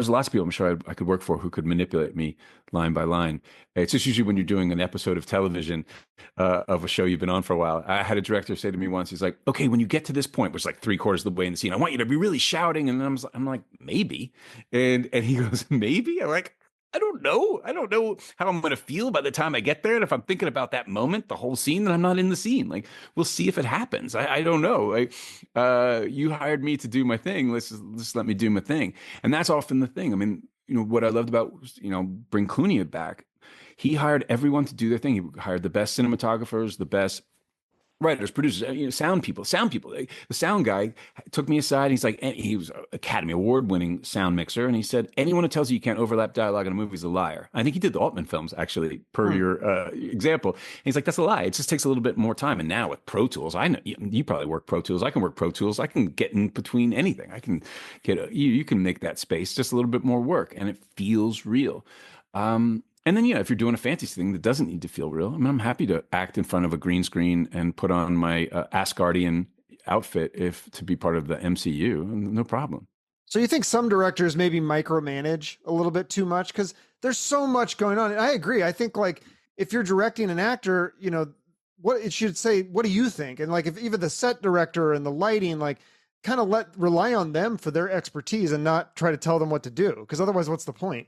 lots of people I'm sure I could work for who could manipulate me line by line. It's just usually when you're doing an episode of television of a show you've been on for a while. I had a director say to me once, he's like, "Okay, when you get to this point, which is like 3/4 of the way in the scene, I want you to be really shouting." And I'm like, maybe, and he goes, maybe. I'm like, I don't know. I don't know how I'm going to feel by the time I get there. And if I'm thinking about that moment, the whole scene, then I'm not in the scene. Like, we'll see if it happens. I don't know. You hired me to do my thing. Let's let me do my thing. And that's often the thing. I mean, what I loved about, bring Clooney back. He hired everyone to do their thing. He hired the best cinematographers, the best writers, producers, sound people. Like, the sound guy took me aside. He's like, and he was an Academy Award winning sound mixer, and he said, anyone who tells you you can't overlap dialogue in a movie is a liar. I think he did the Altman films, actually, per Hmm. your example. And he's like, that's a lie. It just takes a little bit more time. And now with Pro Tools, I know you probably work Pro Tools. I can work Pro Tools. I can get in between anything. I can you can make that space just a little bit more work, and it feels real. And then, if you're doing a fantasy thing that doesn't need to feel real, I mean, I'm happy to act in front of a green screen and put on my Asgardian outfit if to be part of the MCU. No problem. So you think some directors maybe micromanage a little bit too much because there's so much going on. And I agree. I think like if you're directing an actor, what it should say, what do you think? And like if even the set director and the lighting, like kind of rely on them for their expertise and not try to tell them what to do. Because otherwise, what's the point?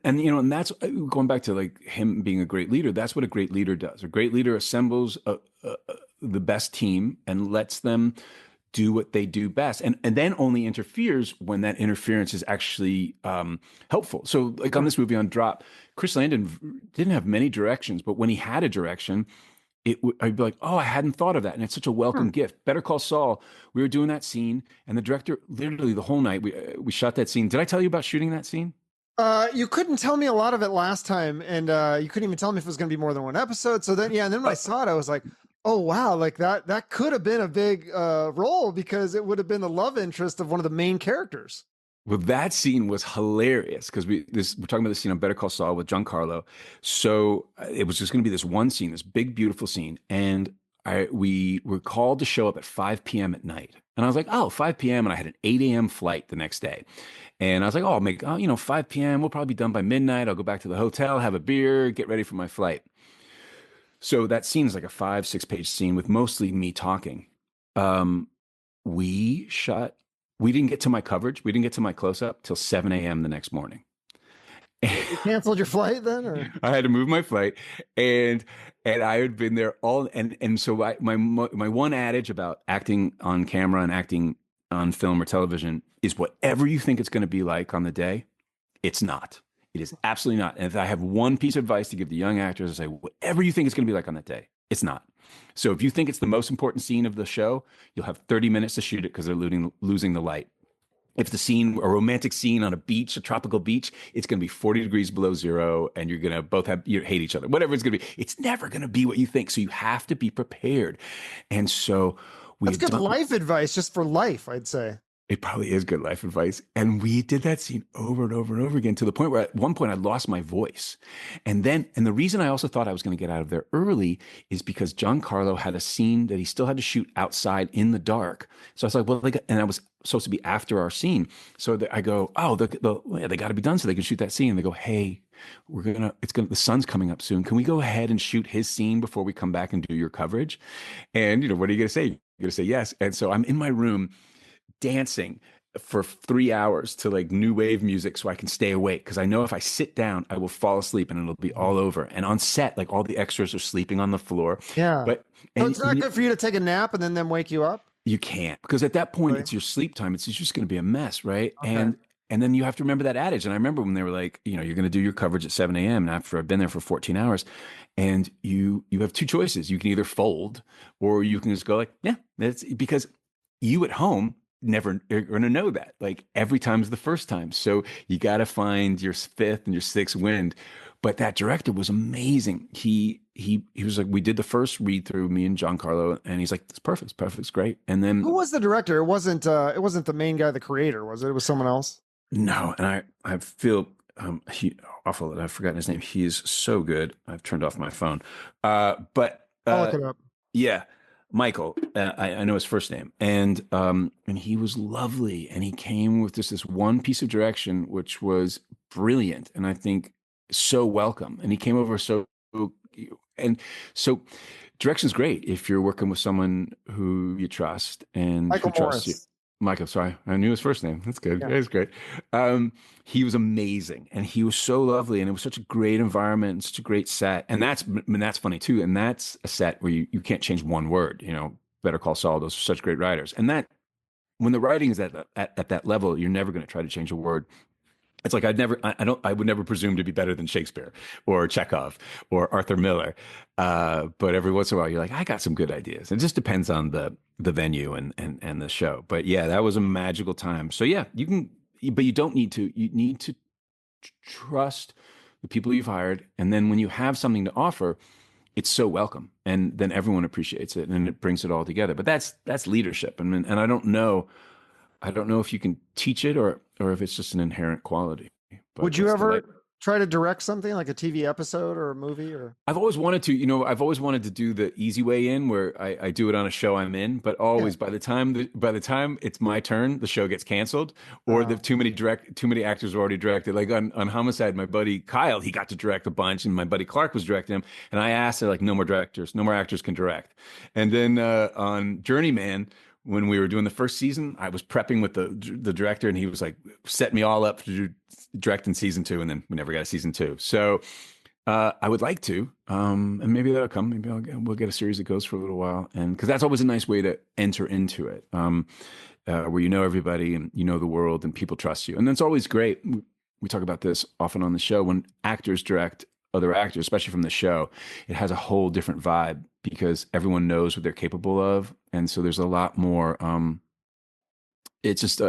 And that's going back to like him being a great leader. That's what a great leader does. A great leader assembles the best team and lets them do what they do best, and then only interferes when that interference is actually helpful. So, like on this movie on Drop, Chris Landon didn't have many directions, but when he had a direction, I'd be like, oh, I hadn't thought of that, and it's such a welcome gift. Better Call Saul. We were doing that scene, and the director literally the whole night we shot that scene. Did I tell you about shooting that scene? You couldn't tell me a lot of it last time, and you couldn't even tell me if it was going to be more than one episode. So then, and then when I saw it, I was like, "Oh wow! Like that could have been a big role because it would have been the love interest of one of the main characters." Well, that scene was hilarious because we're talking about the scene on Better Call Saul with Giancarlo. So it was just going to be this one scene, this big, beautiful scene, and we were called to show up at 5 p.m. at night. And I was like, oh, 5 p.m. And I had an 8 a.m. flight the next day. And I was like, oh, I'll make, 5 p.m. We'll probably be done by midnight. I'll go back to the hotel, have a beer, get ready for my flight. So that scene is like a 5-6 page scene with mostly me talking. We didn't get to my coverage. We didn't get to my close up till 7 a.m. the next morning. You canceled your flight then, or I had to move my flight, and I had been there all, and so my one adage about acting on camera and acting on film or television is whatever you think it's going to be like on the day, it's not. It is absolutely not. And if I have one piece of advice to give the young actors, I say whatever you think it's going to be like on that day, it's not. So if you think it's the most important scene of the show, you'll have 30 minutes to shoot it because they're losing the light. If the scene, a romantic scene on a beach, a tropical beach, it's going to be 40 degrees below zero, and you're going to both hate each other. Whatever it's going to be, it's never going to be what you think. So you have to be prepared. And so that's good life advice, just for life, I'd say. It probably is good life advice. And we did that scene over and over and over again to the point where at one point I lost my voice. And the reason I also thought I was going to get out of there early is because Giancarlo had a scene that he still had to shoot outside in the dark. So I was like, well, and I was supposed to be after our scene. So I go, oh, they got to be done so they can shoot that scene. And they go, hey, the sun's coming up soon. Can we go ahead and shoot his scene before we come back and do your coverage? And, what are you going to say? You're going to say yes. And so I'm in my room dancing for 3 hours to like new wave music so I can stay awake, because I know if I sit down I will fall asleep and it'll be all over. And on set, like all the extras are sleeping on the floor. So it's not good for you to take a nap and then them wake you up? You can't, because at that point it's your sleep time. It's just going to be a mess, right? Okay. And then you have to remember that adage. And I remember when they were like, you're going to do your coverage at 7 a.m. and after I've been there for 14 hours, and you have two choices. You can either fold or you can just go like, yeah, that's because you at home never are going to know that. Like every time is the first time. So you got to find your fifth and your sixth wind. But that director was amazing. He was like, we did the first read through, me and Giancarlo, and he's like, it's perfect. It's great. And then who was the director? It wasn't the main guy, the creator, was it? It was someone else? No. And I feel awful that I've forgotten his name. He is so good. I've turned off my phone. But I'll look it up. Yeah. Michael, I know his first name, and he was lovely, and he came with just this one piece of direction, which was brilliant, and I think so welcome. And he came over and so direction's great if you're working with someone who you trust and Michael who trusts Morris. you. Michael, sorry, I knew his first name. That's good. Yeah. That's great. He was amazing, and he was so lovely, and it was such a great environment and such a great set. And that's funny too. And that's a set where you can't change one word. Better Call Saul. Those are such great writers. And that when the writing is at that level, you're never going to try to change a word. It's like I would never presume to be better than Shakespeare or Chekhov or Arthur Miller. But every once in a while, you're like, I got some good ideas. It just depends on the venue and the show. But yeah, that was a magical time. So yeah, you can, but you don't need to. You need to trust the people you've hired, and then when you have something to offer, it's so welcome, and then everyone appreciates it, and it brings it all together. But that's leadership, and I don't know if you can teach it or if it's just an inherent quality. But Would you that's ever try to direct something like a TV episode or a movie? Or I've always wanted to, I've always wanted to do the easy way in where I do it on a show I'm in, but always by the time it's my turn, the show gets canceled or the too many actors are already directed. Like on Homicide, my buddy Kyle, he got to direct a bunch and my buddy Clark was directing him. And I asked her like, no more directors, no more actors can direct. And then on Journeyman, when we were doing the first season, I was prepping with the director and he was like, set me all up to direct in season 2. And then we never got a season 2. So I would like to, and maybe that'll come. Maybe we'll get a series that goes for a little while, and because that's always a nice way to enter into it, where you know everybody and you know the world and people trust you, and that's always great. We talk about this often on the show when actors direct other actors, especially from the show. It has a whole different vibe because everyone knows what they're capable of, and so there's a lot more. It's just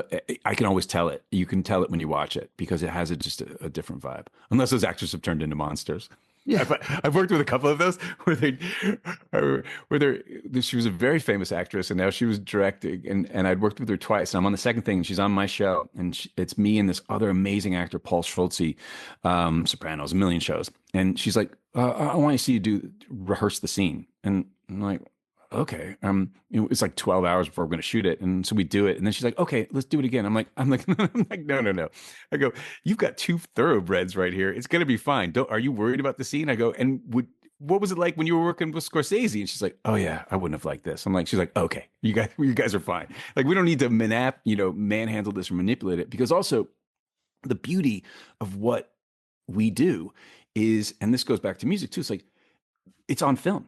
I can always tell it. You can tell it when you watch it because it has just a different vibe. Unless those actors have turned into monsters. Yeah, I've worked with a couple of those she was a very famous actress and now she was directing and I'd worked with her twice. And I'm on the second thing and she's on my show and it's me and this other amazing actor, Paul Schultze, Sopranos, a million shows. And she's like, I want to see you rehearse the scene. And I'm like, okay, it's like 12 hours before we're going to shoot it. And so we do it. And then she's like, okay, let's do it again. I'm like, no. I go, you've got 2 thoroughbreds right here. It's going to be fine. Are you worried about the scene? I go, and what was it like when you were working with Scorsese? And she's like, oh yeah, I wouldn't have liked this. She's like, okay, you guys are fine. Like, we don't need to manhandle this or manipulate it because also the beauty of what we do is, and this goes back to music too. It's like, it's on film.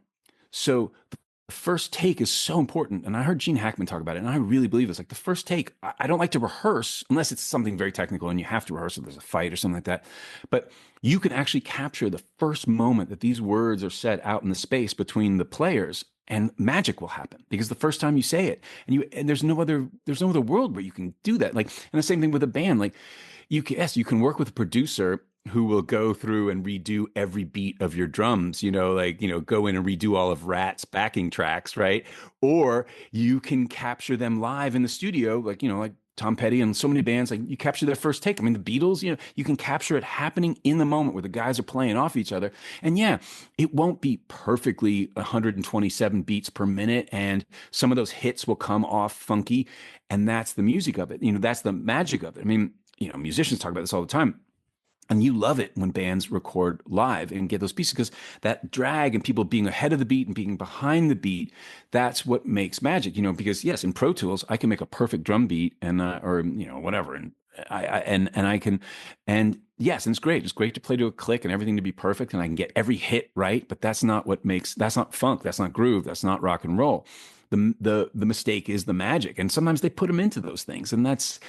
So the first take is so important. And I heard Gene Hackman talk about it. And I really believe this. Like the first take, I don't like to rehearse unless it's something very technical and you have to rehearse if there's a fight or something like that. But you can actually capture the first moment that these words are said out in the space between the players and magic will happen because the first time you say it and there's no other world where you can do that. Like, and the same thing with a band. Like you can work with a producer who will go through and redo every beat of your drums, go in and redo all of Rat's backing tracks, right? Or you can capture them live in the studio, like Tom Petty and so many bands, like you capture their first take. I mean, the Beatles, you can capture it happening in the moment where the guys are playing off each other. And yeah, it won't be perfectly 127 beats per minute. And some of those hits will come off funky. And that's the music of it. That's the magic of it. I mean, musicians talk about this all the time. And you love it when bands record live and get those pieces because that drag and people being ahead of the beat and being behind the beat, that's what makes magic, because yes, in Pro Tools, I can make a perfect drum beat and, or, whatever. And I can, and yes, and it's great. It's great to play to a click and everything to be perfect. And I can get every hit right, but that's not that's not funk. That's not groove. That's not rock and roll. The mistake is the magic, and sometimes they put them into those things, and that's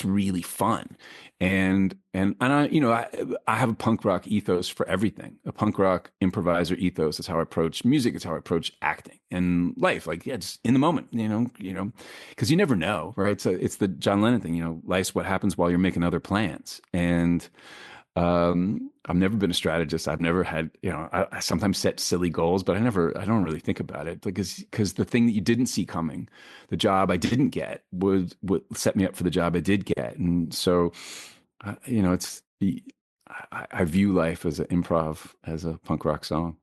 really fun. And I have a punk rock ethos for everything. A punk rock improviser ethos. That's how I approach music. It's how I approach acting and life. Like, yeah, just in the moment, because you never know, right? So it's the John Lennon thing. Life's what happens while you're making other plans. And I've never been a strategist. I've never had, I sometimes set silly goals, but I don't really think about it because the thing that you didn't see coming, the job I didn't get would set me up for the job I did get. And so, I view life as an improv, as a punk rock song.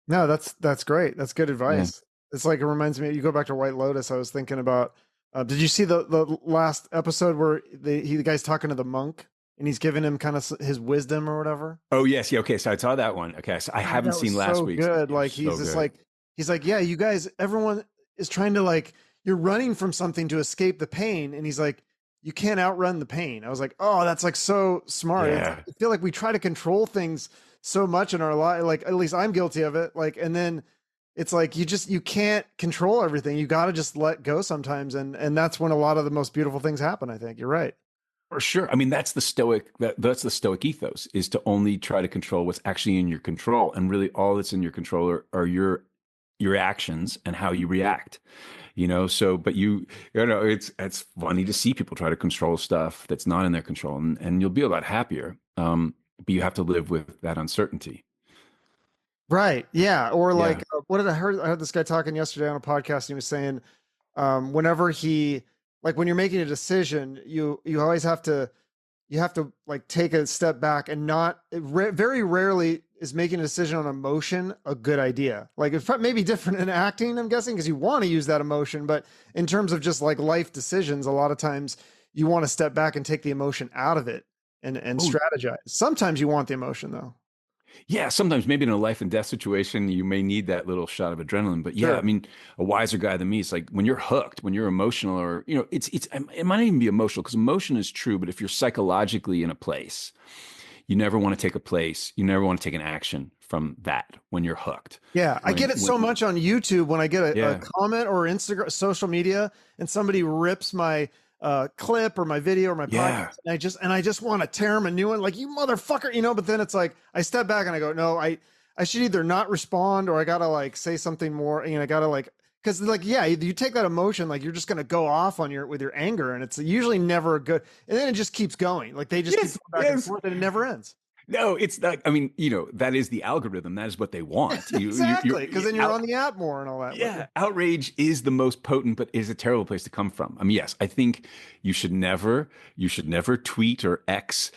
No, that's great. That's good advice. Yeah. It's like, it reminds me, you go back to White Lotus. I was thinking about, did you see the last episode where the guy's talking to the monk? And he's giving him kind of his wisdom or whatever. Oh yes, yeah. Okay, so I saw that one. Okay, so I haven't seen last week. Good, like he's just like he's like, yeah, you guys, everyone is trying to you're running from something to escape the pain, and he's like, you can't outrun the pain. I was like, oh, that's like so smart. Yeah. I feel like we try to control things so much in our life. Like at least I'm guilty of it. Like, and then it's like you can't control everything. You got to just let go sometimes, and that's when a lot of the most beautiful things happen. I think you're right. For sure. I mean, that's the stoic ethos, is to only try to control what's actually in your control. And really all that's in your control are your actions and how you react. So but it's funny to see people try to control stuff that's not in their control, and you'll be a lot happier. But you have to live with that uncertainty. Right. Yeah. Or Yeah. like, what did I heard? I heard this guy talking yesterday on a podcast, and he was saying, whenever like when you're making a decision, you always have to like take a step back and not very rarely is making a decision on emotion a good idea. Like it's maybe different in acting, I'm guessing, because you want to use that emotion, but in terms of just like life decisions, a lot of times you want to step back and take the emotion out of it and Oh, strategize. Sometimes you want the emotion though. yeah, sometimes maybe in a life and death situation, you may need that little shot of adrenaline. But yeah, I Sure. mean, a wiser guy than me, it's like when you're hooked, when you're emotional, or it might not even be emotional, because emotion is true. But if you're psychologically in a place, you never want to take a place, you never want to take an action from that when you're hooked. Yeah, I get it so much on YouTube when I get a Yeah, comment or Instagram, social media, and somebody rips my clip or my video or my yeah, podcast, and I just want to tear them a new one, like you motherfucker, But then it's like I step back and I go, no, I should either not respond or I gotta like say something more, I gotta like because like yeah, you take that emotion, like you're just gonna go off on with your anger, and it's usually never good, and then it just keeps going, like they just keep yes, going back and yes. forth, and it never ends. No, it's not. I mean, that is the algorithm. That is what they want. Exactly, because then you're on the app more and all that. Yeah, outrage is the most potent, but is a terrible place to come from. I mean, yes, I think you should never tweet or X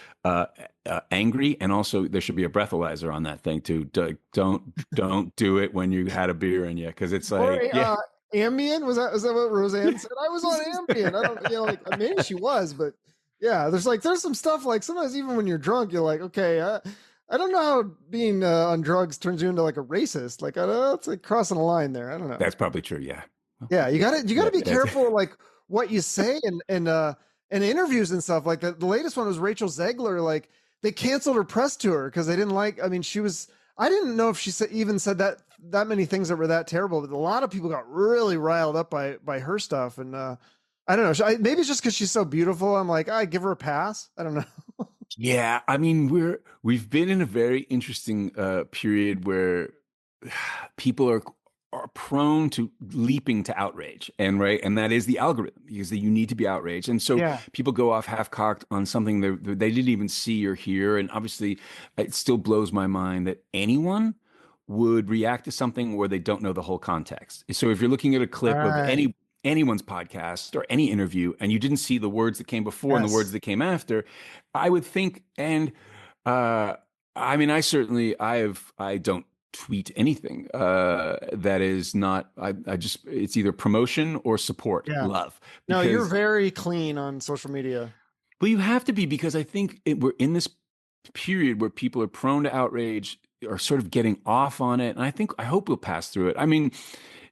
angry, and also there should be a breathalyzer on that thing too. Don't do it when you had a beer in you, because it's Or like, yeah, Ambien, was that what Roseanne said? I was on Ambien. I don't, like maybe she was, but yeah, there's some stuff like sometimes even when you're drunk, you're like, okay, I don't know how being on drugs turns you into like a racist. Like, it's like crossing a line there. I don't know. that's probably true. Yeah, Yeah, you gotta be That's- careful like what you say and interviews and stuff. Like the latest one was Rachel Zegler. Like they canceled her press tour because they didn't like. I mean, I didn't know if she even said that many things that were that terrible. But a lot of people got really riled up by her stuff, and I don't know. Maybe it's just because she's so beautiful. I'm like, I give her a pass. I don't know. Yeah, I mean, we've been in a very interesting period where people are prone to leaping to outrage, and right, and that is the algorithm, because you need to be outraged, and so Yeah. people go off half cocked on something they didn't even see or hear, and obviously, it still blows my mind that anyone would react to something where they don't know the whole context. So if you're looking at a clip of Right. anyone's podcast or any interview, and you didn't see the words that came before and the words Yes. that came after, I would think, and uh, I mean, I don't tweet anything that is not, I just, it's either promotion or support, Yeah. love. No, you're Because, very clean on social media. well, you have to be, because I think we're in this period where people are prone to outrage, are sort of getting off on it. And I hope we'll pass through it. I mean,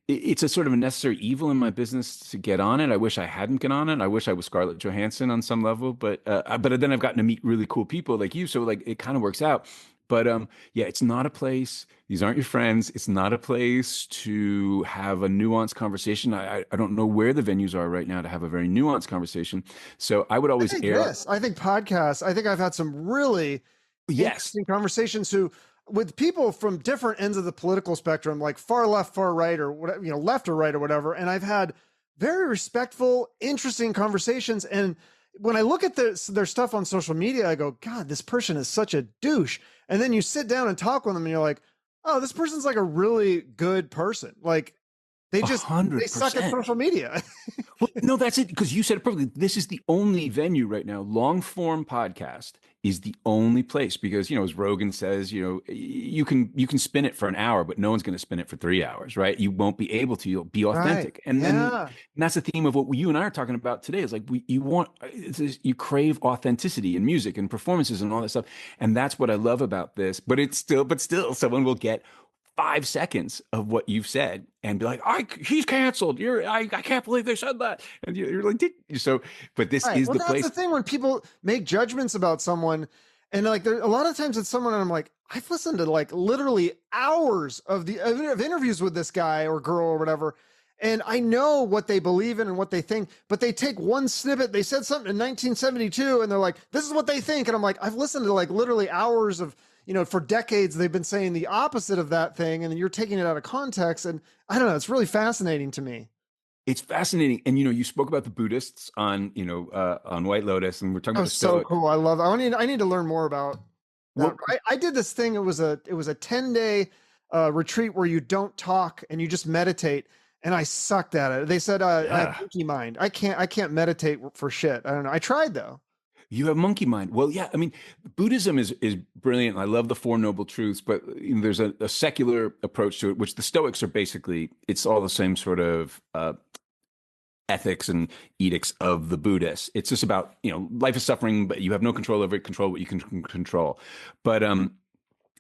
it's a sort of a necessary evil in my business to get on it. I wish I hadn't get on it. I wish I was Scarlett Johansson on some level, but then I've gotten to meet really cool people like you, so like it kind of works out. But yeah, it's not a place. These aren't your friends. It's not a place to have a nuanced conversation. I don't know where the venues are right now to have a very nuanced conversation. So I would always err. I think podcasts. I think I've had some really Yes, interesting conversations with people from different ends of the political spectrum, like far left, far right, or whatever, left or right or whatever. And I've had very respectful, interesting conversations. And when I look at their stuff on social media, I go, God, this person is such a douche. And then you sit down and talk with them and you're like, oh, this person's like a really good person. Like they suck at 100%. social media. Well, no, that's it. Because you said it perfectly. This is the only venue right now. Long form podcast is the only place, because, as Rogan says, you can spin it for an hour, but no one's going to spin it for 3 hours, right? You won't be able to. You'll be authentic, Right. and that's the theme of what you and I are talking about today. Is like you crave authenticity in music and performances and all that stuff, and that's what I love about this. But still, someone will get 5 seconds of what you've said and be like, he's canceled. I can't believe they said that. And you're like, so, but this Right. is Well, the that's place. the thing when people make judgments about someone, and like there a lot of times it's someone, and I'm like, I've listened to like literally hours of interviews with this guy or girl or whatever, and I know what they believe in and what they think, but they take one snippet. They said something in 1972 and they're like, this is what they think. And I'm like, I've listened to like literally hours of, for decades, they've been saying the opposite of that thing. And then you're taking it out of context. And I don't know, it's really fascinating to me. It's fascinating. And, you spoke about the Buddhists on White Lotus, and we're talking Oh, about the so Stoics. cool. I love, I need to learn more about that. Well, I did this thing. It was a 10-day retreat where you don't talk and you just meditate. And I sucked at it. They said I have yeah. monkey mind. I can't meditate for shit. I don't know. I tried though. You have monkey mind. Well, yeah, I mean, Buddhism is brilliant. I love the Four Noble Truths, but there's a secular approach to it, which the Stoics are basically, it's all the same sort of ethics and edicts of the Buddhists. It's just about, life is suffering, but you have no control over it, control what you can control.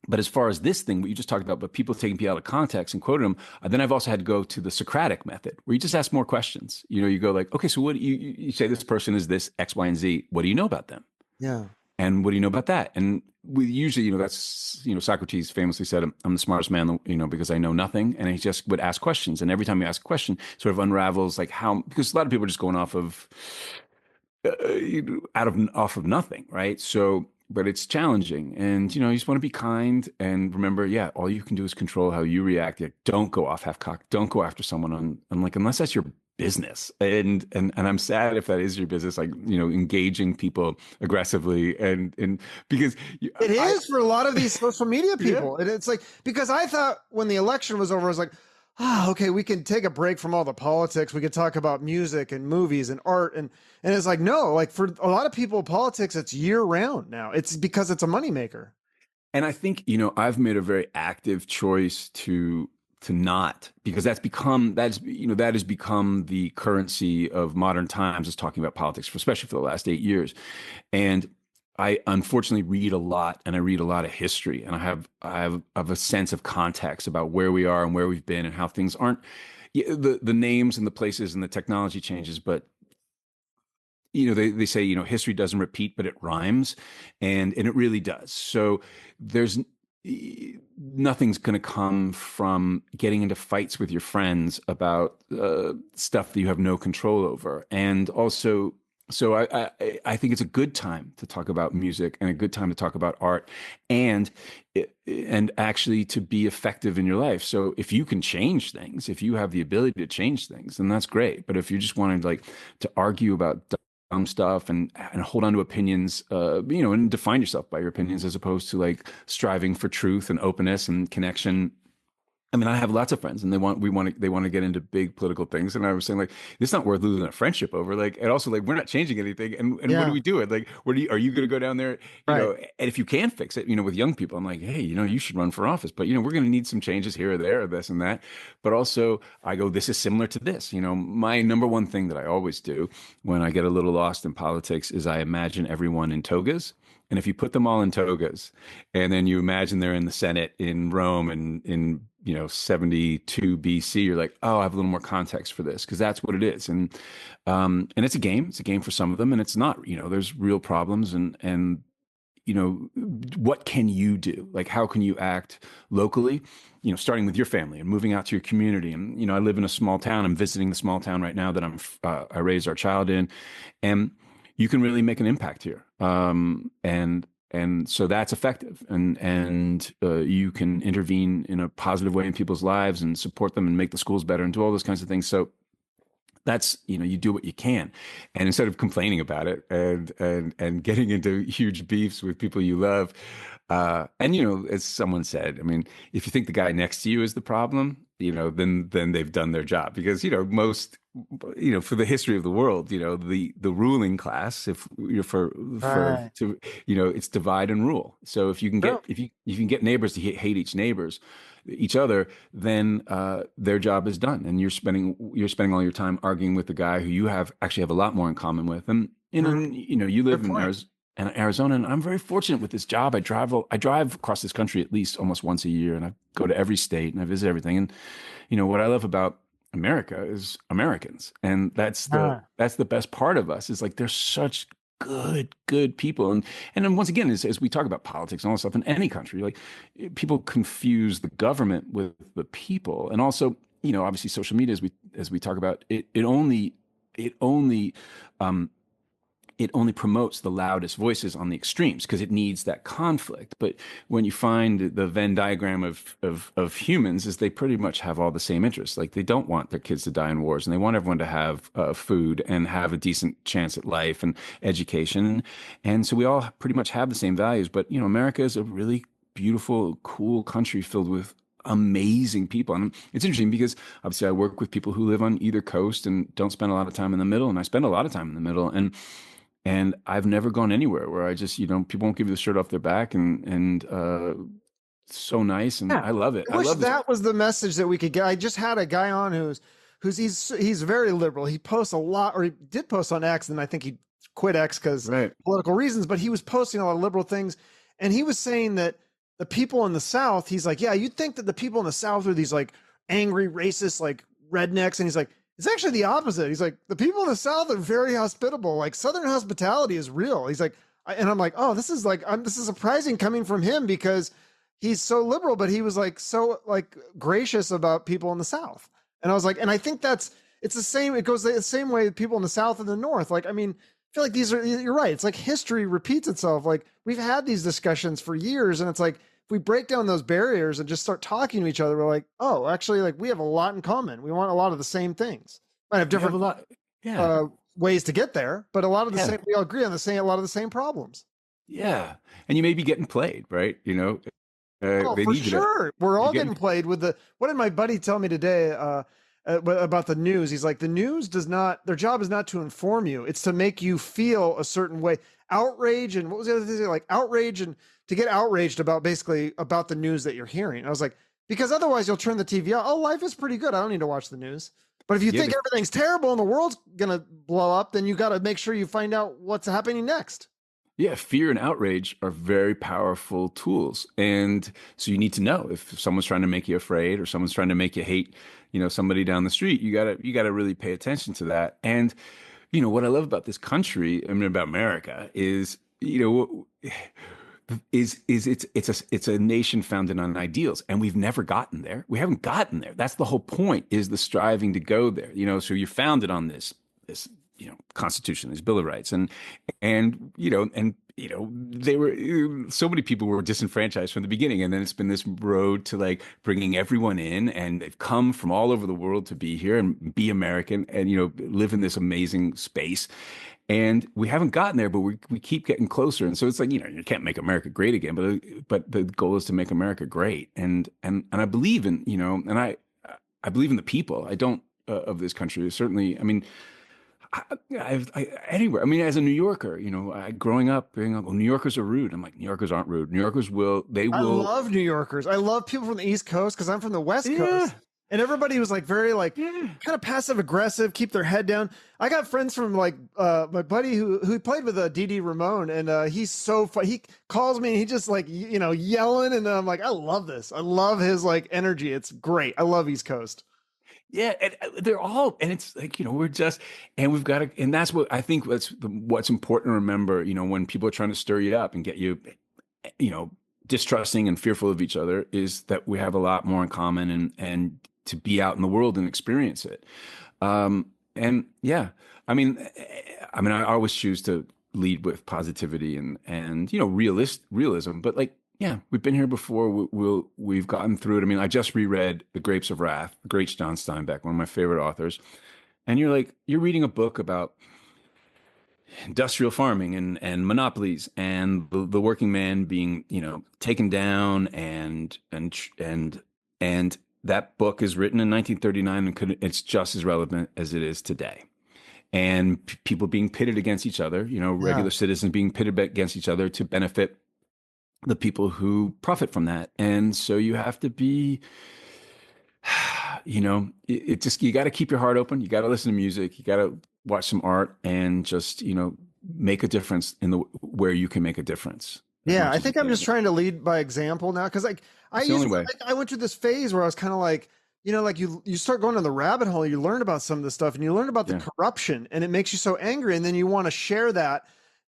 But as far as this thing, what you just talked about, but people taking people out of context and quoting them, then I've also had to go to the Socratic method, where you just ask more questions. You go like, okay, so what you say this person is this X, Y, and Z. What do you know about them? Yeah. And what do you know about that? And we usually, that's, Socrates famously said, I'm the smartest man, because I know nothing. And he just would ask questions. And every time you ask a question, sort of unravels like how, because a lot of people are just going off of, off of nothing, right? So, but it's challenging, and you just want to be kind and remember, yeah, all you can do is control how you react. Don't go off half cocked. Don't go after someone on like, unless that's your business. And I'm sad if that is your business, like engaging people aggressively, and because it is for a lot of these social media people. Yeah. And it's like, because I thought when the election was over, I was like, okay, we can take a break from all the politics. We could talk about music and movies and art. And it's like, no, like for a lot of people, politics, it's year round now. It's because it's a moneymaker. And I think, I've made a very active choice to not, because that has become the currency of modern times, is talking about politics, especially for the last 8 years. And I unfortunately read a lot, and I read a lot of history, and I have a sense of context about where we are and where we've been and how things aren't, the names and the places and the technology changes, but they say, history doesn't repeat, but it rhymes, and it really does. So there's nothing's going to come from getting into fights with your friends about stuff that you have no control over. And also, so I think it's a good time to talk about music, and a good time to talk about art, and actually to be effective in your life. So if you can change things, if you have the ability to change things, then that's great. But if you're just wanting to argue about dumb stuff and hold on to opinions, and define yourself by your opinions, as opposed to like striving for truth and openness and connection. I mean, I have lots of friends, and they want to get into big political things. And I was saying, like, it's not worth losing a friendship over. Like, and also, like, we're not changing anything. And what Yeah. do we do? Like, are you going to go down there? And if you can fix it, with young people, I'm like, hey, you should run for office. But we're going to need some changes here or there, or this and that. But also, I go, this is similar to this. My number one thing that I always do when I get a little lost in politics is I imagine everyone in togas. And if you put them all in togas, and then you imagine they're in the Senate in Rome and in 72 BC, you're like, oh, I have a little more context for this, because that's what it is. And it's a game. It's a game for some of them, and it's not. There's real problems, and what can you do? Like, how can you act locally? Starting with your family and moving out to your community. And I live in a small town. I'm visiting the small town right now that I raised our child in, and you can really make an impact here. And so that's effective, and you can intervene in a positive way in people's lives and support them and make the schools better and do all those kinds of things. So that's, you do what you can, and instead of complaining about it and getting into huge beefs with people you love, and as someone said, I mean, if you think the guy next to you is the problem, then they've done their job, because most, for the history of the world, the ruling class, if you're it's divide and rule. So if you can get neighbors to hate each other, then their job is done, and you're spending all your time arguing with the guy who you actually have a lot more in common with. And you live in Arizona, and I'm very fortunate with this job. I drive across this country at least almost once a year, and I go to every state and I visit everything. And what I love about America is Americans, and that's the best part of us, is like, they're such good people. And then once again, as we talk about politics and all that stuff in any country, like, people confuse the government with the people. And also, obviously social media, as we talk about it only um, it only promotes the loudest voices on the extremes because it needs that conflict. But when you find the Venn diagram of humans, is they pretty much have all the same interests. Like they don't want their kids to die in wars, and they want everyone to have food and have a decent chance at life and education. And so we all pretty much have the same values. But America is a really beautiful, cool country filled with amazing people. And it's interesting because obviously I work with people who live on either coast and don't spend a lot of time in the middle, and I spend a lot of time in the middle. And I've never gone anywhere where I just, people won't give you the shirt off their back, and so nice, and Yeah. I love it. I wish love that was the message that we could get. I just had a guy on he's very liberal. He posts a lot, or he did post on X, and I think he quit X because political reasons. But he was posting a lot of liberal things, and he was saying that the people in the South, he's like, yeah, you'd think that the people in the South are these like angry, racist, like rednecks, and he's like, it's actually the opposite. He's like, the people in the South are very hospitable. Like Southern hospitality is real. He's like, and I'm like, oh, this is surprising coming from him because he's so liberal, but he was like, so like gracious about people in the South. And I was like, and I think it's the same. It goes the same way with people in the South and the North. Like, I mean, I feel like you're right. It's like history repeats itself. Like we've had these discussions for years, and it's like, if we break down those barriers and just start talking to each other, we're like, oh, actually, like we have a lot in common. We want a lot of the same things. Might have different ways to get there, but a lot of the same. We all agree on a lot of the same problems. Yeah, and you may be getting played, right? For sure, we're all getting played with the. What did my buddy tell me today about the news? He's like, the news their job is not to inform you; it's to make you feel a certain way. Outrage and what was the other thing? Like outrage and to get outraged about the news that you're hearing. I was like, because otherwise you'll turn the TV on. Oh, life is pretty good. I don't need to watch the news. But if you think everything's terrible and the world's going to blow up, then you got to make sure you find out what's happening next. Yeah, fear and outrage are very powerful tools. And so you need to know if someone's trying to make you afraid or someone's trying to make you hate, somebody down the street. You gotta really pay attention to that. And what I love about this country, I mean about America, is it's a nation founded on ideals, and we've never gotten there. We haven't gotten there. That's the whole point, is the striving to go there. So you're founded on this Constitution, this Bill of Rights, and they were so many people were disenfranchised from the beginning, and then it's been this road to like bringing everyone in, and they've come from all over the world to be here and be American, and live in this amazing space. And we haven't gotten there, but we keep getting closer. And so it's like, you can't make America great again, but the goal is to make America great. And I believe in, and I believe in the people. I don't of this country. Certainly, I mean, anywhere. I mean, as a New Yorker, growing up, being like, well, New Yorkers are rude. I'm like, New Yorkers aren't rude. New Yorkers will. I love New Yorkers. I love people from the East Coast because I'm from the West Coast. And everybody was like very kind of passive aggressive, keep their head down. I got friends from like my buddy who played with Dee Ramone, and he's so fun. He calls me and he just like yelling, and I'm like, I love this. I love his like energy. It's great. I love East Coast. Yeah, and they're all, and it's like we're just, and we've got to, and that's what I think what's important to remember. When people are trying to stir you up and get you, distrusting and fearful of each other, is that we have a lot more in common, and to be out in the world and experience it. And yeah, I mean, I always choose to lead with positivity and realism, but like, yeah, we've been here before. We've gotten through it. I mean, I just reread The Grapes of Wrath, the great John Steinbeck, one of my favorite authors. And you're reading a book about industrial farming and monopolies and the working man being, taken down, and that book is written in 1939, and it's just as relevant as it is today. And people being pitted against each other, regular citizens being pitted against each other to benefit the people who profit from that. And so you have to be, you got to keep your heart open. You got to listen to music. You got to watch some art, and just, make a difference where you can make a difference. Yeah, I think I'm just trying to lead by example now, because like I went through this phase where I was kind of like, you start going down the rabbit hole, you learn about some of this stuff, and you learn about the corruption, and it makes you so angry, and then you want to share that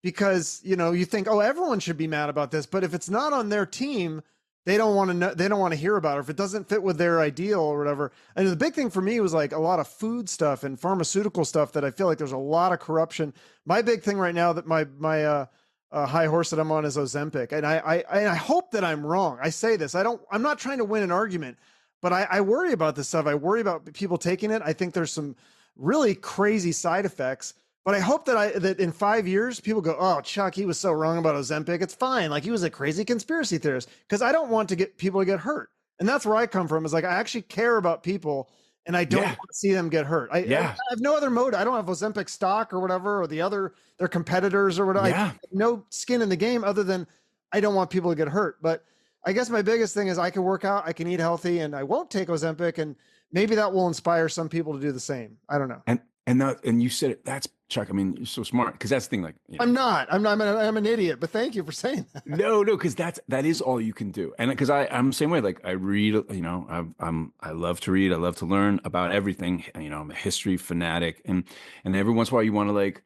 because you think, oh, everyone should be mad about this, but if it's not on their team, they don't want to know, they don't want to hear about it. If it doesn't fit with their ideal or whatever. And the big thing for me was like a lot of food stuff and pharmaceutical stuff that I feel like there's a lot of corruption. My big thing right now that my high horse that I'm on is Ozempic. And I hope that I'm wrong. I say this, I'm not trying to win an argument, but I worry about this stuff. I worry about people taking it. I think there's some really crazy side effects. But I hope that in 5 years, people go, oh, Chuck, he was so wrong about Ozempic. It's fine. Like he was a crazy conspiracy theorist, because I don't want to get people to get hurt. And that's where I come from, is like, I actually care about people and I don't want to see them get hurt. I have no other motive. I don't have Ozempic stock or whatever, or their competitors or whatever. I have no skin in the game other than I don't want people to get hurt. But I guess my biggest thing is I can work out, I can eat healthy, and I won't take Ozempic. And maybe that will inspire some people to do the same. I don't know. And you said it, that's Chuck. I mean, you're so smart, because that's the thing. Like, I'm an idiot, but thank you for saying that. No, because that is all you can do. And because I'm the same way. Like I read, I love to read. I love to learn about everything. I'm a history fanatic, and every once in a while you want to like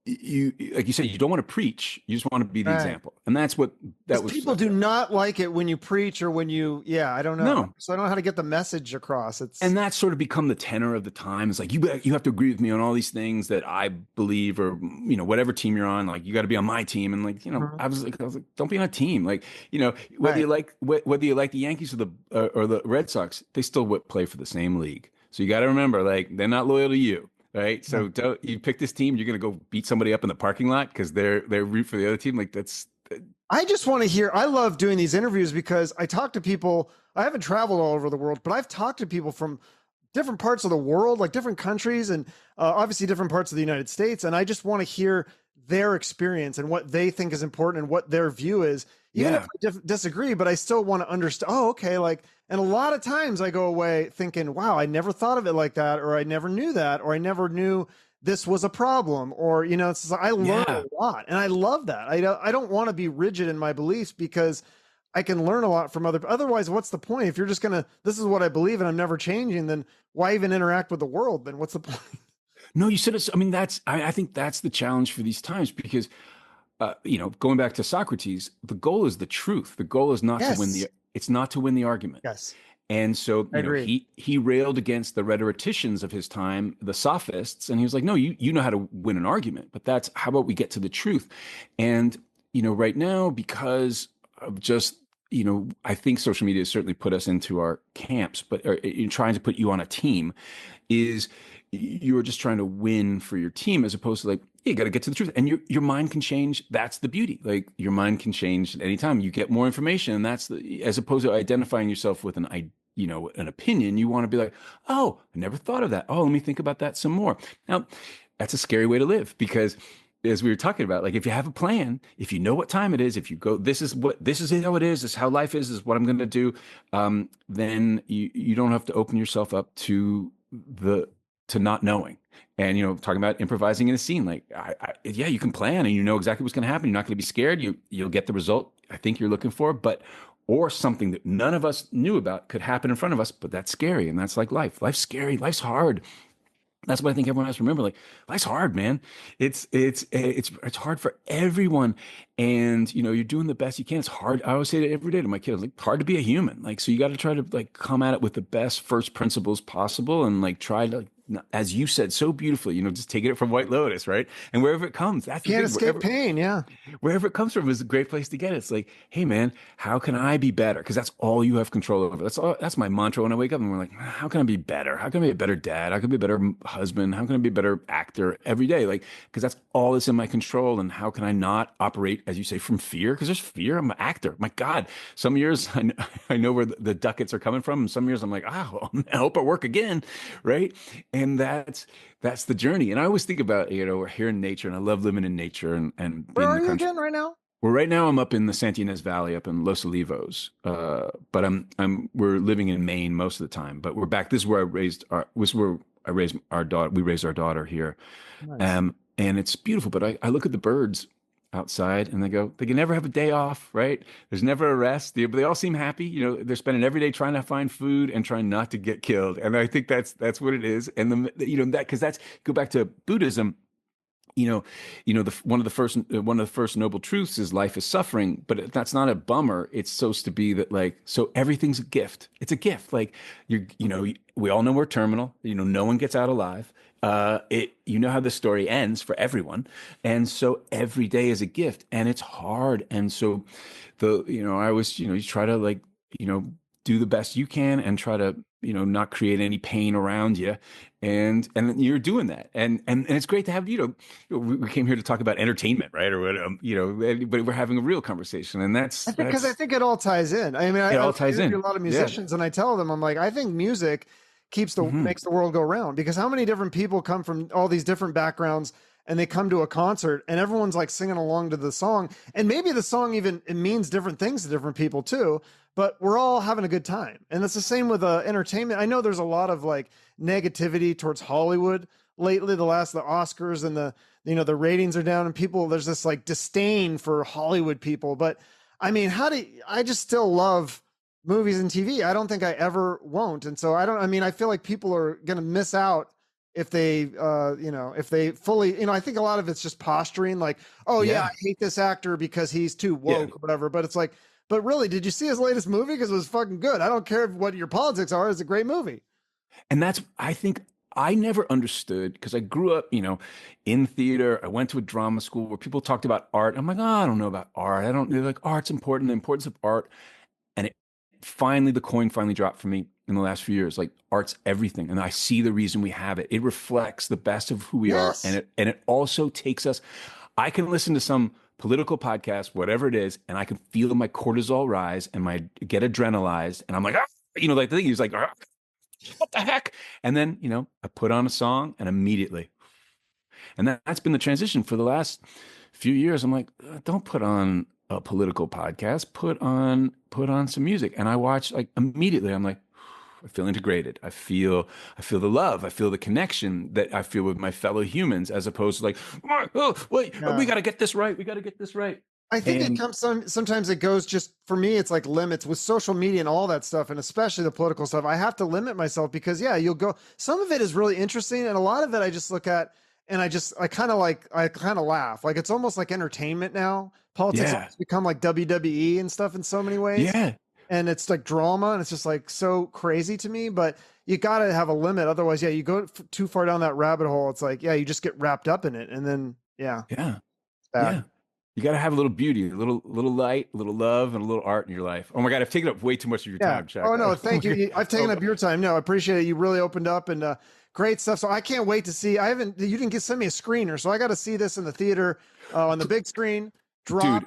you said, you don't want to preach. You just want to be the example, and that's what people do not like it when you preach or when you. Yeah, I don't know. No. So I don't know how to get the message across. And that's sort of become the tenor of the time. It's like you have to agree with me on all these things that I believe, or whatever team you're on. Like you got to be on my team, and like I was like, don't be on a team. Like whether you like the Yankees or the Red Sox, they still play for the same league. So you got to remember, like they're not loyal to you. Right. So you pick this team, you're going to go beat somebody up in the parking lot because they're root for the other team. Like I just want to hear, I love doing these interviews because I talk to people. I haven't traveled all over the world, but I've talked to people from different parts of the world, like different countries, and obviously different parts of the United States. And I just want to hear their experience and what they think is important and what their view is, even if I disagree, but I still want to understand. Oh, okay. Like, and a lot of times I go away thinking, wow, I never thought of it like that, or I never knew that, or I never knew this was a problem, or, it's I learn a lot, and I love that. I don't want to be rigid in my beliefs, because I can learn a lot from otherwise, what's the point? If you're just this is what I believe and I'm never changing, then why even interact with the world? Then what's the point? No, you said it. I mean, I think that's the challenge for these times, because, going back to Socrates, the goal is the truth. The goal is not to win it's not to win the argument. Yes. And so he railed against the rhetoricians of his time, the sophists, and he was like, no, you know how to win an argument, but how about we get to the truth? And, right now, because of just, I think social media has certainly put us into our camps, but in trying to put you on a team, is you're just trying to win for your team, as opposed to like, you got to get to the truth, and your mind can change. That's the beauty. Like your mind can change at any time. You get more information, and as opposed to identifying yourself with an opinion. You want to be like, oh, I never thought of that. Oh, let me think about that some more. Now, that's a scary way to live, because as we were talking about, like if you have a plan, if you know what time it is, if you go, this is how it is, this is how life is what I'm going to do, then you don't have to open yourself up to not knowing. And, talking about improvising in a scene, like, you can plan and you know exactly what's going to happen. You're not going to be scared. You'll get the result I think you're looking for, or something that none of us knew about could happen in front of us, but that's scary. And that's like life. Life's scary. Life's hard. That's what I think everyone has to remember. Like, life's hard, man. It's hard for everyone. And, you're doing the best you can. It's hard. I always say it every day to my kids, like, hard to be a human. Like, so you got to try to like come at it with the best first principles possible, and like try to, as you said so beautifully, just taking it from White Lotus, right? And wherever it comes, that's can't escape pain. Yeah. Wherever it comes from is a great place to get it. It's like, hey man, how can I be better? Because that's all you have control over. That's my mantra when I wake up, and we're like, how can I be better? How can I be a better dad? How can I be a better husband? How can I be a better actor every day? Like, because that's all that's in my control. And how can I not operate, as you say, from fear? Because there's fear. I'm an actor. My God, some years I know where the ducats are coming from, and some years I'm like, I hope I work again, right? And that's the journey. And I always think about, we're here in nature, and I love living in nature and where are you again right now? Well, right now I'm up in the Santa Ynez Valley, up in Los Olivos. But we're living in Maine most of the time. But we're back. This is where I raised our daughter. We raised our daughter here. Nice. And it's beautiful. But I look at the birds outside, and they can never have a day off, right? There's never a rest. They all seem happy. They're spending every day trying to find food and trying not to get killed. And I think that's what it is. And that, because go back to Buddhism. one of the first noble truths is life is suffering, but that's not a bummer. It's supposed to be that, like, so everything's a gift. It's a gift. Like, we all know we're terminal. No one gets out alive. How the story ends for everyone, and so every day is a gift, and it's hard. And so I always, you try to, like, do the best you can and try to, not create any pain around you. And you're doing that. And it's great to have, we came here to talk about entertainment, right? Or what, but we're having a real conversation. And because I think it all ties in. I mean, it all ties in. A lot of musicians, and I tell them, I'm like, I think music makes the world go round, because how many different people come from all these different backgrounds, and they come to a concert and everyone's like singing along to the song, and maybe the song even, it means different things to different people too, but we're all having a good time. And it's the same with entertainment. I know there's a lot of like negativity towards Hollywood lately, the Oscars, and the ratings are down, and there's this like disdain for Hollywood people. But I mean, I just still love movies and TV. I don't think I ever won't. And so I feel like people are going to miss out if they fully, I think a lot of it's just posturing, like, oh yeah, I hate this actor because he's too woke or whatever. But it's like, but really, did you see his latest movie? Because it was fucking good. I don't care what your politics are. It's a great movie. And I think I never understood, because I grew up, in theater. I went to a drama school where people talked about art. I'm like, I don't know about art. They're like, art's important, the importance of art. And the coin finally dropped for me in the last few years. Like, art's everything. And I see the reason we have it. It reflects the best of who we are. And it also takes us, I can listen to some political podcast, whatever it is, and I can feel my cortisol rise and get adrenalized. And I'm like, like the thing is like, what the heck? And then, I put on a song and immediately, and that's been the transition for the last few years. I'm like, don't put on a political podcast, put on some music. And I watch, like, immediately, I'm like, I feel integrated. I feel the love. I feel the connection that I feel with my fellow humans, as opposed to like, we got to get this right. We got to get this right. I think it comes sometimes it goes, just for me, it's like limits with social media and all that stuff, and especially the political stuff. I have to limit myself, because you'll go, some of it is really interesting, and a lot of it I just look at and I kind of laugh. Like, it's almost like entertainment now. Politics has become like WWE and stuff in so many ways. Yeah. And it's like drama, and it's just like so crazy to me. But you got to have a limit, otherwise, you go too far down that rabbit hole. It's like, you just get wrapped up in it, and then you got to have a little beauty, a little light, a little love, and a little art in your life. Oh my God, I've taken up way too much of your time, Chuck. Oh no, thank you. I've taken up your time. No, I appreciate it. You really opened up, and great stuff. So I can't wait to see. You didn't send me a screener, so I got to see this in the theater on the big screen. Drop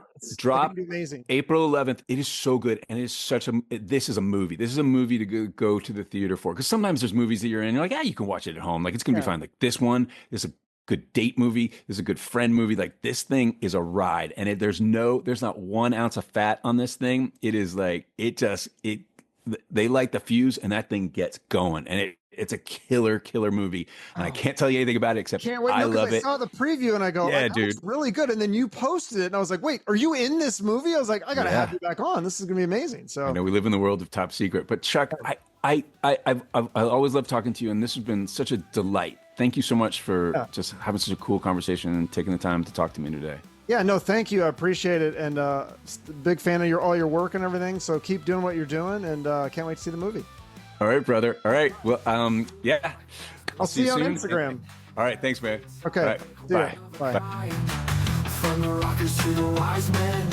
amazing. April 11th. It is so good, and it is this is a movie. This is a movie to go to the theater for, because sometimes there's movies that you're in, you're like, you can watch it at home, like it's gonna be fine. Like, this one is a good date movie. This is a good friend movie. Like, this thing is a ride, and there's not 1 ounce of fat on this thing. It is like, they light the fuse, and that thing gets going, and it's a killer movie, and I can't tell you anything about it except I love it. I saw the preview and I go, dude, it's really good. And then you posted it, and I was like, wait, are you in this movie? I was like, I gotta have you back on. This is gonna be amazing. So I know we live in the world of Top Secret, but Chuck, I always love talking to you, and this has been such a delight. Thank you so much for just having such a cool conversation and taking the time to talk to me today. Yeah, no, thank you. I appreciate it, and big fan of all your work and everything. So keep doing what you're doing, and can't wait to see the movie. All right, brother. All right. Well, I'll see you on Instagram. All right. Thanks, man. Okay. Right. Bye. Bye. From the rockers to the wise men.